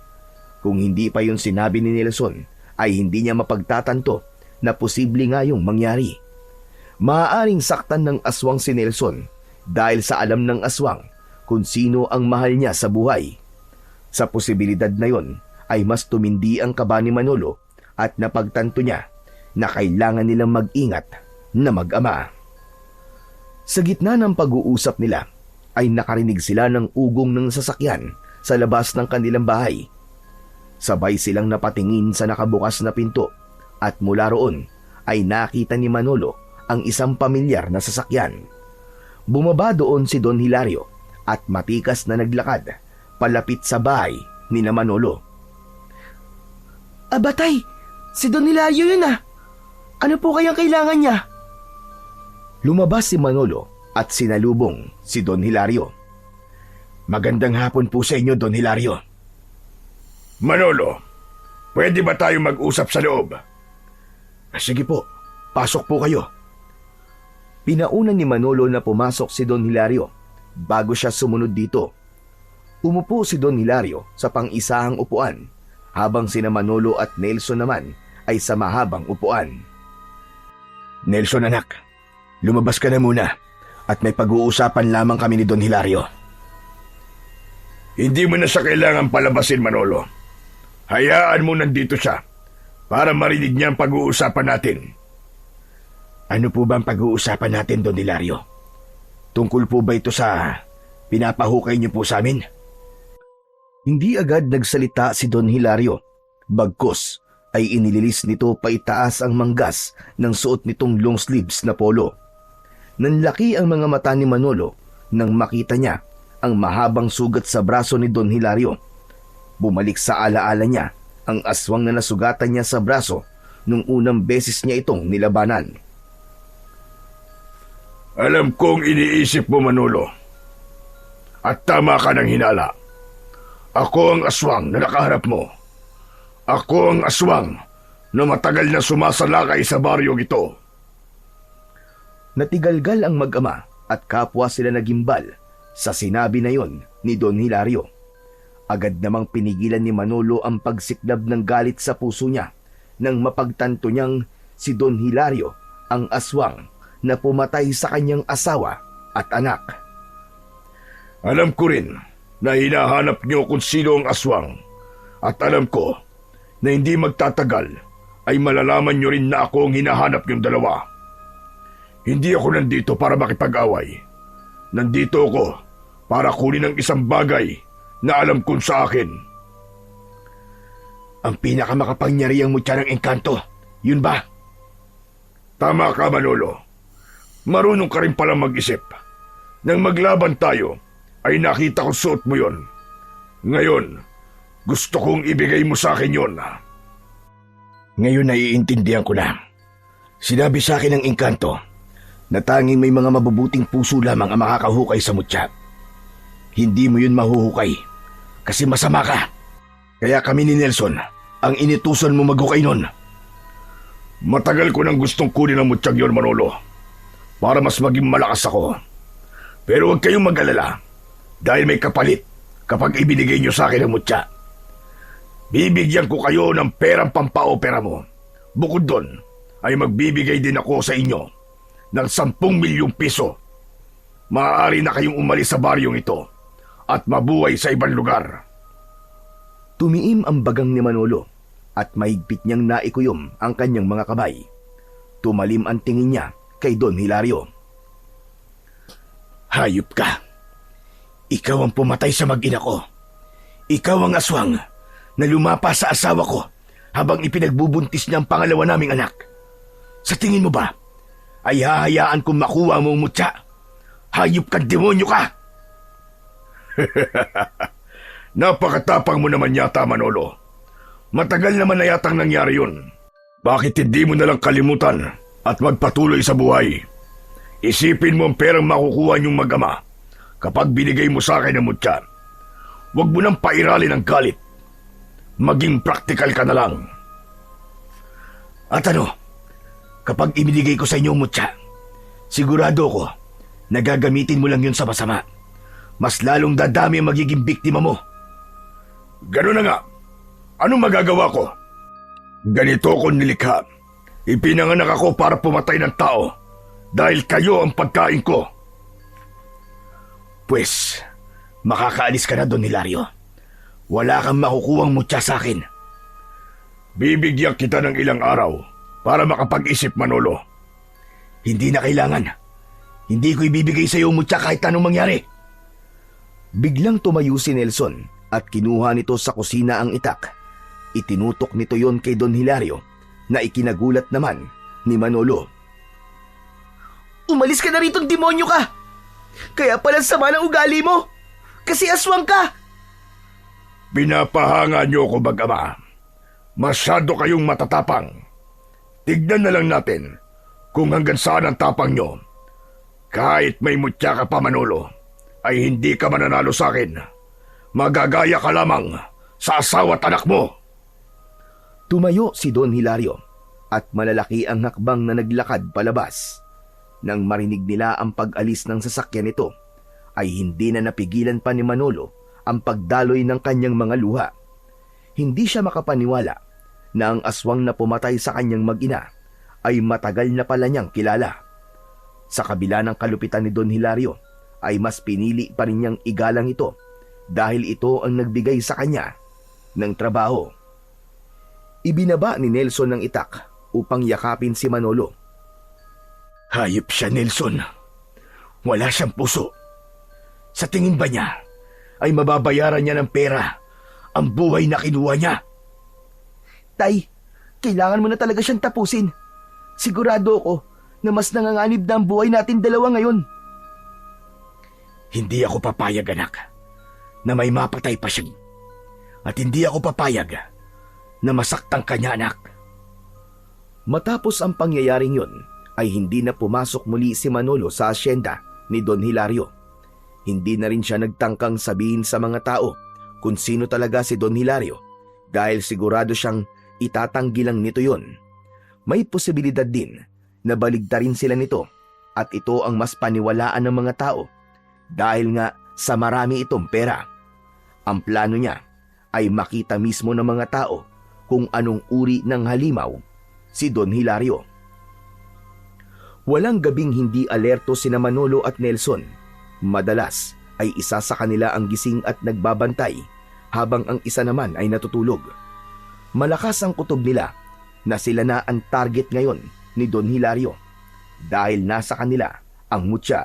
Kung hindi pa yun sinabi ni Nelson, ay hindi niya mapagtatanto na posible nga yung mangyari. Maaaring saktan ng aswang si Nelson dahil sa alam ng aswang kung sino ang mahal niya sa buhay. Sa posibilidad na yon ay mas tumindi ang kaba ni Manolo at napagtanto niya na kailangan nilang mag-ingat na mag-ama. Sa gitna ng pag-uusap nila ay nakarinig sila ng ugong ng sasakyan sa labas ng kanilang bahay. Sabay silang napatingin sa nakabukas na pinto at mula roon ay nakita ni Manolo ang isang pamilyar na sasakyan. Bumaba doon si Don Hilario at matikas na naglakad palapit sa bahay ni Manolo. Aba Tay, si Don Hilario yun ah. Ano po kayang kailangan niya? Lumabas si Manolo at sinalubong si Don Hilario. Magandang hapon po sa inyo, Don Hilario. Manolo, pwede ba tayo mag-usap sa loob? Sige po, pasok po kayo. Pinauna ni Manolo na pumasok si Don Hilario bago siya sumunod dito. Umupo si Don Hilario sa pang-isahang upuan habang sina Manolo at Nelson naman ay sa mahabang upuan. Nelson anak, lumabas ka na muna at may pag-uusapan lamang kami ni Don Hilario. Hindi mo na siya kailangan palabasin, Manolo. Hayaan mo nandito siya para marinig niya ang pag-uusapan natin. Ano po ba ang pag-uusapan natin, Don Hilario? Tungkol po ba ito sa pinapahukay niyo po sa amin? Hindi agad nagsalita si Don Hilario. Bagkus ay inililis nito paitaas ang manggas ng suot nitong long sleeves na polo. Nanlaki ang mga mata ni Manolo nang makita niya ang mahabang sugat sa braso ni Don Hilario. Bumalik sa alaala niya ang aswang na nasugatan niya sa braso nung unang beses niya itong nilabanan. Alam kong iniisip mo, Manolo. At tama ka ng hinala. Ako ang aswang na nakaharap mo. Ako ang aswang na matagal na sumasalakay sa baryong ito. Natigalgal ang mag-ama at kapwa sila nagimbal sa sinabi na yon ni Don Hilario. Agad namang pinigilan ni Manolo ang pagsiklab ng galit sa puso niya nang mapagtanto niyang si Don Hilario ang aswang na pumatay sa kanyang asawa at anak. Alam ko rin na hinahanap niyo kung sino ang aswang. At alam ko na hindi magtatagal ay malalaman niyo rin na ako ang hinahanap niyong dalawa. Hindi ako nandito para makipag-away. Nandito ako para kunin ang isang bagay na alam kong sa akin. Ang pinakamakapangyarihang mutya ng engkanto, yun ba? Tama ka, Manolo. Marunong ka rin palang mag-isip. Nang maglaban tayo, ay nakita ko suot mo yon. Ngayon, gusto kong ibigay mo sa akin yon. Ngayon naiintindihan ko na. Sinabi sa akin ng engkanto na tanging may mga mabubuting puso lamang ang makakahukay sa mutya. Hindi mo yun mahuhukay kasi masama ka. Kaya kami ni Nelson ang inutusan mo maghukay nun. Matagal ko nang gustong kunin ang mutyag yon, Manolo, para mas maging malakas ako. Pero huwag kayong mag-alala dahil may kapalit kapag ibinigay niyo sa akin ang mutya. Bibigyan ko kayo ng perang pampaopera mo. Bukod doon, ay magbibigay din ako sa inyo ng 10 milyong piso. Maaari na kayong umalis sa baryong ito at mabuhay sa ibang lugar. Tumiim ang bagang ni Manolo at mahigpit niyang naikuyom ang kanyang mga kamay. Tumalim ang tingin niya kay Don Hilario. Hayop ka. Ikaw ang pumatay sa mag-ina ko. Ikaw ang aswang na lumapa sa asawa ko habang ipinagbubuntis niya ang pangalawa naming anak. Sa tingin mo ba, ay hahayaan kong makuha mo ang mutya? Hayop ka, demonyo ka! Napakatapang mo naman yata, Manolo. Matagal naman na yatang nangyari yun. Bakit hindi mo nalang kalimutan at magpatuloy sa buhay? Isipin mo ang perang makukuha niyong mag-ama kapag binigay mo sa akin ang mutya. Huwag mo nang pairalin ang galit. Maging praktikal ka na lang. At ano, kapag ibinigay ko sa inyo ang mutya, sigurado ko na gagamitin mo lang yun sa masama. Mas lalong dadami ang magiging biktima mo. Gano'n na nga. Anong magagawa ko? Ganito ko nilikha. Ipinanganak ako para pumatay ng tao dahil kayo ang pagkain ko. Pues, makakaalis ka na, Don Hilario. Wala kang makukuhang mutya sa akin. Bibigyan kita ng ilang araw para makapag-isip, Manolo. Hindi na kailangan. Hindi ko ibibigay sa iyo ang mutya kahit anong mangyari. Biglang tumayo si Nelson at kinuha nito sa kusina ang itak. Itinutok nito yon kay Don Hilario na ikinagulat naman ni Manolo. Umalis ka na rito, demonyo ka! Kaya pala sama ng ugali mo! Kasi aswang ka! Pinapahanga niyo ako, mag-ama. Masyado kayong matatapang. Tignan na lang natin kung hanggang saan ang tapang niyo. Kahit may mutya ka pa, Manolo, ay hindi ka mananalo sa akin. Magagaya ka lamang sa asawa at anak mo. Tumayo si Don Hilario at malalaki ang hakbang na naglakad palabas. Nang marinig nila ang pag-alis ng sasakyan nito, ay hindi na napigilan pa ni Manolo ang pagdaloy ng kanyang mga luha. Hindi siya makapaniwala na ang aswang na pumatay sa kanyang mag-ina ay matagal na pala niyang kilala. Sa kabila ng kalupitan ni Don Hilario, ay mas pinili pa rin niyang igalang ito dahil ito ang nagbigay sa kanya ng trabaho. Ibinaba ni Nelson ang itak upang yakapin si Manolo. Hayop siya, Nelson. Wala siyang puso. Sa tingin ba niya ay mababayaran niya ng pera ang buhay na kinuha niya? Tay, kailangan mo na talaga siyang tapusin. Sigurado ako na mas nanganganib na ang buhay natin dalawa ngayon. Hindi ako papayag, anak, na may mapatay pa siya. At hindi ako papayag na masaktan ka niya, anak. Matapos ang pangyayaring yon, ay hindi na pumasok muli si Manolo sa asyenda ni Don Hilario. Hindi na rin siya nagtangkang sabihin sa mga tao kung sino talaga si Don Hilario dahil sigurado siyang itatanggi lang nito yon. May posibilidad din na baligtarin sila nito at ito ang mas paniwalaan ng mga tao dahil nga sa marami itong pera. Ang plano niya ay makita mismo ng mga tao kung anong uri ng halimaw si Don Hilario. Walang gabing hindi alerto sina Manolo at Nelson. Madalas ay isa sa kanila ang gising at nagbabantay habang ang isa naman ay natutulog. Malakas ang kutob nila na sila na ang target ngayon ni Don Hilario dahil nasa kanila ang mutya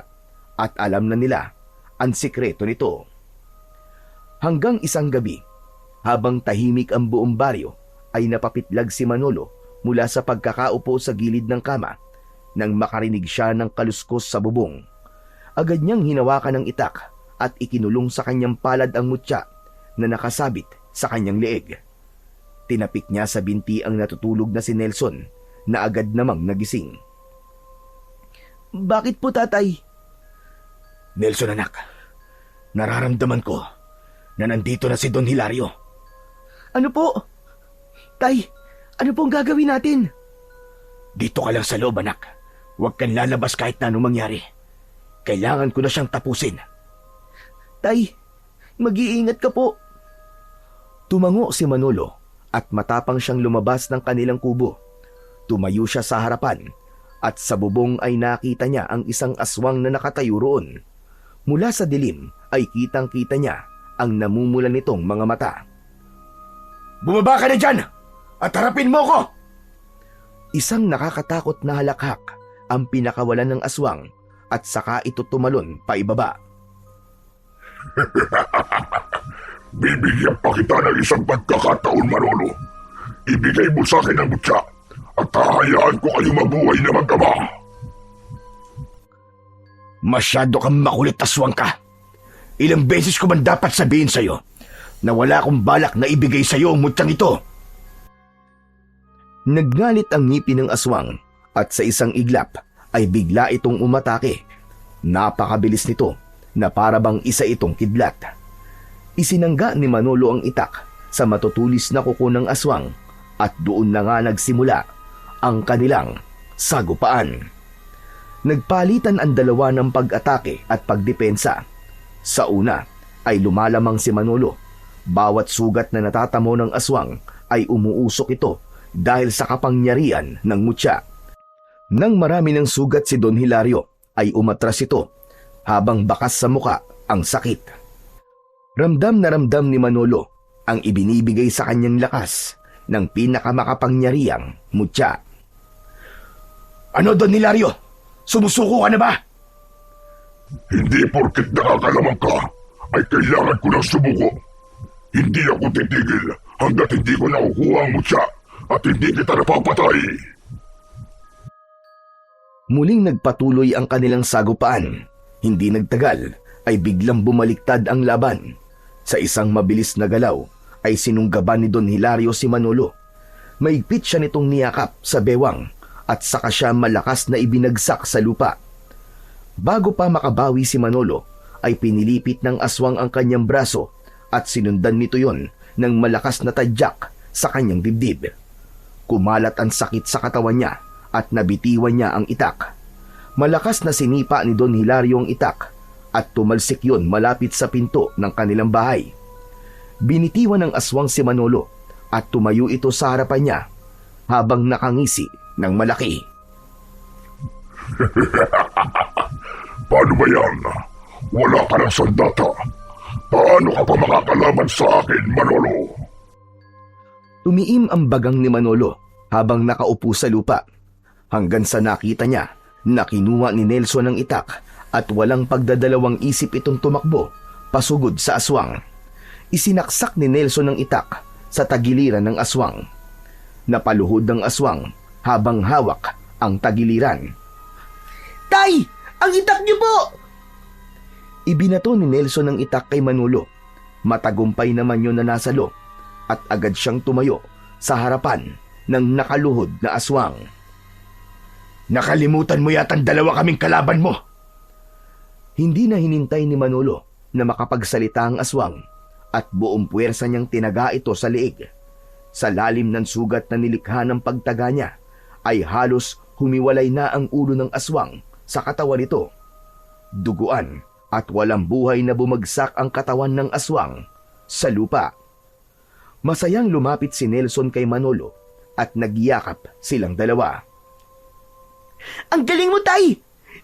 at alam na nila ang sikreto nito. Hanggang isang gabi, habang tahimik ang buong baryo, ay napapitlag si Manolo mula sa pagkakaupo sa gilid ng kama nang makarinig siya ng kaluskos sa bubong. Agad niyang hinawakan ng itak at ikinulong sa kanyang palad ang mutya na nakasabit sa kanyang leeg. Tinapik niya sa binti ang natutulog na si Nelson na agad namang nagising. Bakit po, tatay? Nelson, anak, nararamdaman ko na nandito na si Don Hilario. Ano po? Tay, ano pong gagawin natin? Dito ka lang sa loob, anak. Huwag kang lalabas kahit na anong mangyari. Kailangan ko na siyang tapusin. Tay, mag-iingat ka po. Tumango si Manolo at matapang siyang lumabas ng kanilang kubo. Tumayo siya sa harapan at sa bubong ay nakita niya ang isang aswang na nakatayo roon. Mula sa dilim ay kitang-kita niya ang namumula nitong mga mata. Bumaba ka na dyan at harapin mo ko! Isang nakakatakot na halakhak ang pinakawalan ng aswang at saka ito tumalon paibaba. Bibigyan pa kita ng isang pagkakataon, Manolo. Ibigay mo sa akin ang mutya at hahayaan ko kayo mabuhay na magkama. Masyado kang makulit, aswang ka. Ilang beses ko man dapat sabihin sa'yo na wala akong balak na ibigay sa'yo ang mutyang ito. Naggalit ang ngipin ng aswang at sa isang iglap ay bigla itong umatake. Napakabilis nito na parabang isa itong kidlat. Isinangga ni Manolo ang itak sa matutulis na kuko ng aswang at doon na nga nagsimula ang kanilang sagupaan. Nagpalitan ang dalawa ng pag-atake at pagdepensa. Sa una ay lumalamang si Manolo. Bawat sugat na natatamo ng aswang ay umuusok ito dahil sa kapangyarihan ng mutya. Nang marami ng sugat si Don Hilario ay umatras ito habang bakas sa muka ang sakit. Ramdam na ramdam ni Manolo ang ibinibigay sa kanyang lakas ng pinakamakapangyarihang mutya. Ano, Don Hilario? Sumusuko ka na ba? Hindi porket nakakalamang ka ay kailangan ko ng sumuko. Hindi ako titigil hanggat hindi ko nakukuha ang mutya at hindi kita napapatay. Muling nagpatuloy ang kanilang sagupaan. Hindi nagtagal ay biglang bumaliktad ang laban. Sa isang mabilis na galaw ay sinunggaban ni Don Hilario si Manolo. Maigpit siya nitong niyakap sa bewang at saka siya malakas na ibinagsak sa lupa. Bago pa makabawi si Manolo ay pinilipit ng aswang ang kanyang braso at sinundan nito yon ng malakas na tadyak sa kanyang dibdib. Kumalat ang sakit sa katawan niya at nabitiwan niya ang itak. Malakas na sinipa ni Don Hilario ang itak at tumalsik yon malapit sa pinto ng kanilang bahay. Binitiwan ng aswang si Manolo at tumayo ito sa harapan niya habang nakangisi ng malaki. Paano ba yan? Wala ka ng sandata. Paano ka pa makakalaban sa akin, Manolo? Tumiim ang bagang ni Manolo habang nakaupo sa lupa hanggang sa nakita niya na kinuha ni Nelson ang itak at walang pagdadalawang isip itong tumakbo pasugod sa aswang. Isinaksak ni Nelson ang itak sa tagiliran ng aswang. Napaluhod ang aswang habang hawak ang tagiliran. Tay! Ang itak niyo po! Ibinato ni Nelson ang itak kay Manolo. Matagumpay naman yun na nasalo at agad siyang tumayo sa harapan ng nakaluhod na aswang. Nakalimutan mo yatang dalawa kaming kalaban mo. Hindi na hinintay ni Manolo na makapagsalita ang aswang at buong puwersa niyang tinaga ito sa leeg. Sa lalim ng sugat na nilikha ng pagtaga niya ay halos humiwalay na ang ulo ng aswang sa katawan nito. Duguan at walang buhay na bumagsak ang katawan ng aswang sa lupa. Masayang lumapit si Nelson kay Manolo at nagyakap silang dalawa. Ang galing mo, Tay!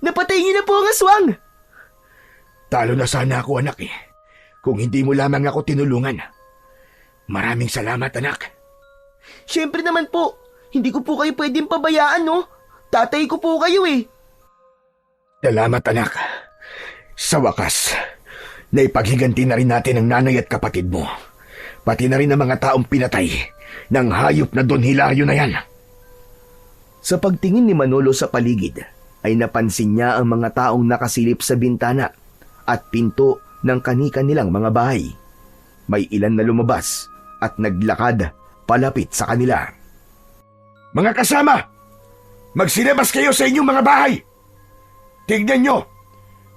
Napatay niyo na po ang aswang! Talo na sana ako, anak eh. Kung hindi mo lamang ako tinulungan. Maraming salamat, anak. Siyempre naman po, hindi ko po kayo pwedeng pabayaan, no? Tatay ko po kayo eh. Salamat, anak. Sa wakas, naipaghiganti na rin natin ang nanay at kapatid mo. Pati na rin ang mga taong pinatay ng hayop na Don Hilario na yan. Sa pagtingin ni Manolo sa paligid, ay napansin niya ang mga taong nakasilip sa bintana at pinto ng kani-kanilang mga bahay. May ilan na lumabas at naglakad palapit sa kanila. Mga kasama, magsilabas kayo sa inyong mga bahay. Tignan nyo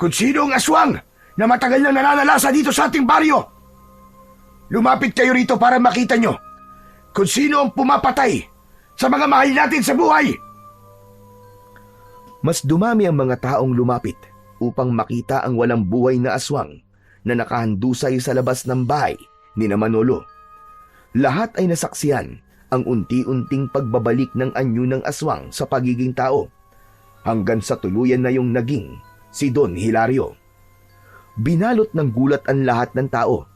kung sino ang aswang na matagal na nananalasa dito sa ating baryo. Lumapit kayo rito para makita nyo kung sino ang pumapatay sa mga mahal natin sa buhay. Mas dumami ang mga taong lumapit upang makita ang walang buhay na aswang na nakahandusay sa labas ng bahay ni Manolo. Lahat ay nasaksiyan ang unti-unting pagbabalik ng anyo ng aswang sa pagiging tao hanggang sa tuluyan na yung naging si Don Hilario. Binalot ng gulat ang lahat ng tao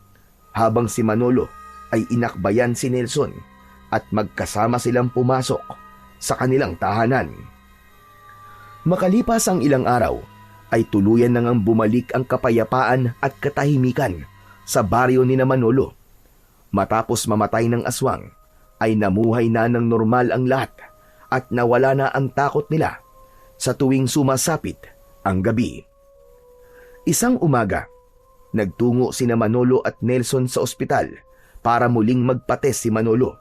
habang si Manolo ay inakbayan si Nelson at magkasama silang pumasok sa kanilang tahanan. Makalipas ang ilang araw, ay tuluyan na ngang bumalik ang kapayapaan at katahimikan sa baryo ni Manolo. Matapos mamatay ng aswang, ay namuhay na ng normal ang lahat at nawala na ang takot nila sa tuwing sumasapit ang gabi. Isang umaga, nagtungo sina Manolo at Nelson sa ospital para muling magpates si Manolo.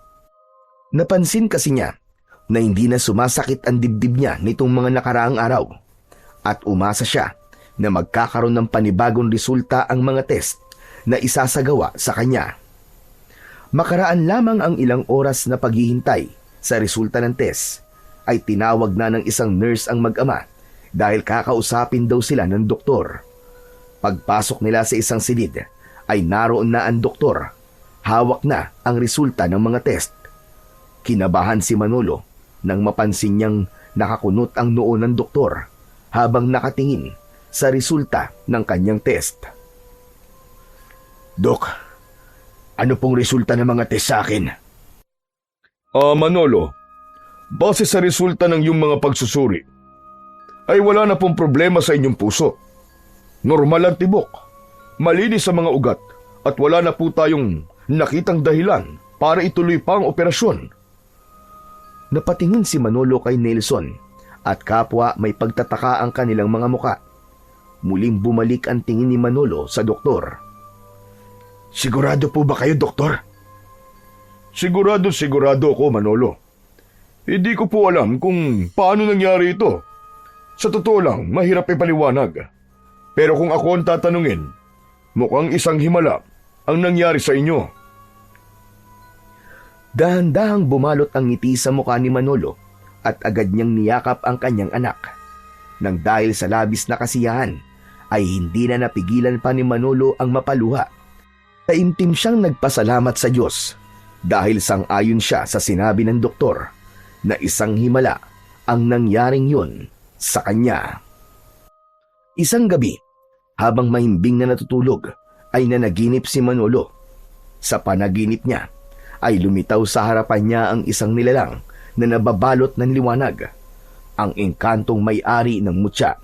Napansin kasi niya na hindi na sumasakit ang dibdib niya nitong mga nakaraang araw at umasa siya na magkakaroon ng panibagong resulta ang mga test na isasagawa sa kanya. Makaraan lamang ang ilang oras na paghihintay sa resulta ng test ay tinawag na ng isang nurse ang mag-ama dahil kakausapin daw sila ng doktor. Pagpasok nila sa isang silid ay naroon na ang doktor. Hawak na ang resulta ng mga test. Kinabahan si Manolo nang mapansin niyang nakakunot ang noo ng doktor habang nakatingin sa resulta ng kanyang test. Dok, ano pong resulta ng mga test sa akin? Manolo, base sa resulta ng iyong mga pagsusuri, ay wala na pong problema sa inyong puso. Normal ang tibok, malinis sa mga ugat, at wala na po tayong nakitang dahilan para ituloy pa ang operasyon. Napatingin si Manolo kay Nelson at kapwa may pagtataka ang kanilang mga muka. Muling bumalik ang tingin ni Manolo sa doktor. Sigurado po ba kayo, doktor? Sigurado ako, Manolo. Hindi ko po alam kung paano nangyari ito. Sa totoo lang, mahirap ipaliwanag. Pero kung ako ang tatanungin, mukhang isang himala ang nangyari sa inyo. Dahan-dahang bumalot ang ngiti sa mukha ni Manolo at agad niyang niyakap ang kanyang anak. Nang dahil sa labis na kasiyahan, ay hindi na napigilan pa ni Manolo ang mapaluha. Taimtim siyang nagpasalamat sa Diyos dahil sang-ayon siya sa sinabi ng doktor na isang himala ang nangyaring yun sa kanya. Isang gabi, habang mahimbing na natutulog, ay nanaginip si Manolo. Sa panaginip niya ay lumitaw sa harapan niya ang isang nilalang na nababalot ng liwanag, ang engkantong may-ari ng mutya.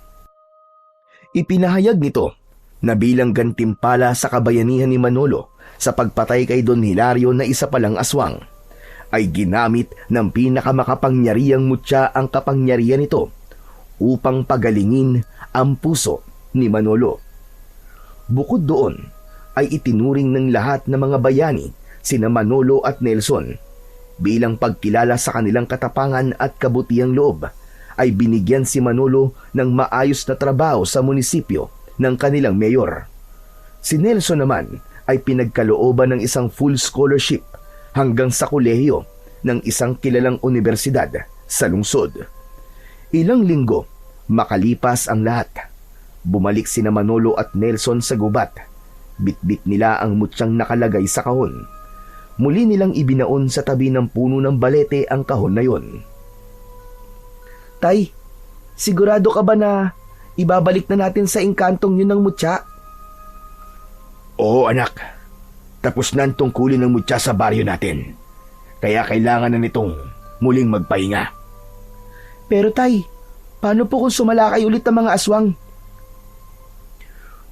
Ipinahayag nito na bilang gantimpala sa kabayanihan ni Manolo sa pagpatay kay Don Hilario na isa palang aswang, ay ginamit ng pinakamakapangyarihang mutya ang kapangyarihan nito upang pagalingin ang puso ni Manolo. Bukod doon, ay itinuring ng lahat ng mga bayani sina Manolo at Nelson bilang pagkilala sa kanilang katapangan at kabutihang loob, ay binigyan si Manolo ng maayos na trabaho sa munisipyo ng kanilang mayor. Si Nelson naman ay pinagkalooban ng isang full scholarship hanggang sa kolehiyo ng isang kilalang universidad sa lungsod. Ilang linggo makalipas ang lahat, bumalik sina Manolo at Nelson sa gubat. Bitbit nila ang mutyang nakalagay sa kahon. Muli nilang ibinaon sa tabi ng puno ng balete ang kahon na yon. Tay, sigurado ka ba na ibabalik na natin sa engkantong yun ng mutya? Oo anak, tapos na ang tungkulin ng mutya sa baryo natin. Kaya kailangan na nitong muling magpahinga. Pero tay, paano po kung sumalakay ulit ang mga aswang?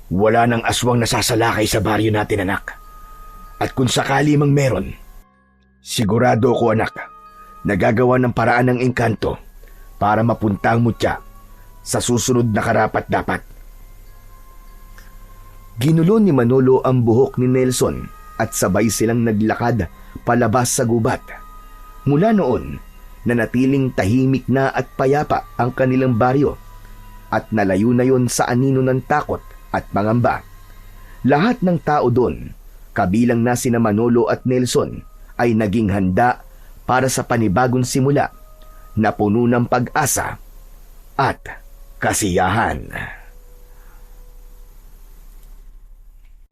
Wala nang aswang nasasalakay sa baryo natin, anak. At kung sakali mang meron, sigurado ko, anak, nagagawa ng paraan ng engkanto para mapunta ang mutya sa susunod na karapat-dapat. Ginulo ni Manolo ang buhok ni Nelson at sabay silang naglakad palabas sa gubat. Mula noon, nanatiling tahimik na at payapa ang kanilang baryo at nalayo na yon sa anino ng takot at pangamba. Lahat ng tao doon, kabilang na sina Manolo at Nelson, ay naging handa para sa panibagong simula na puno ng pag-asa at kasiyahan.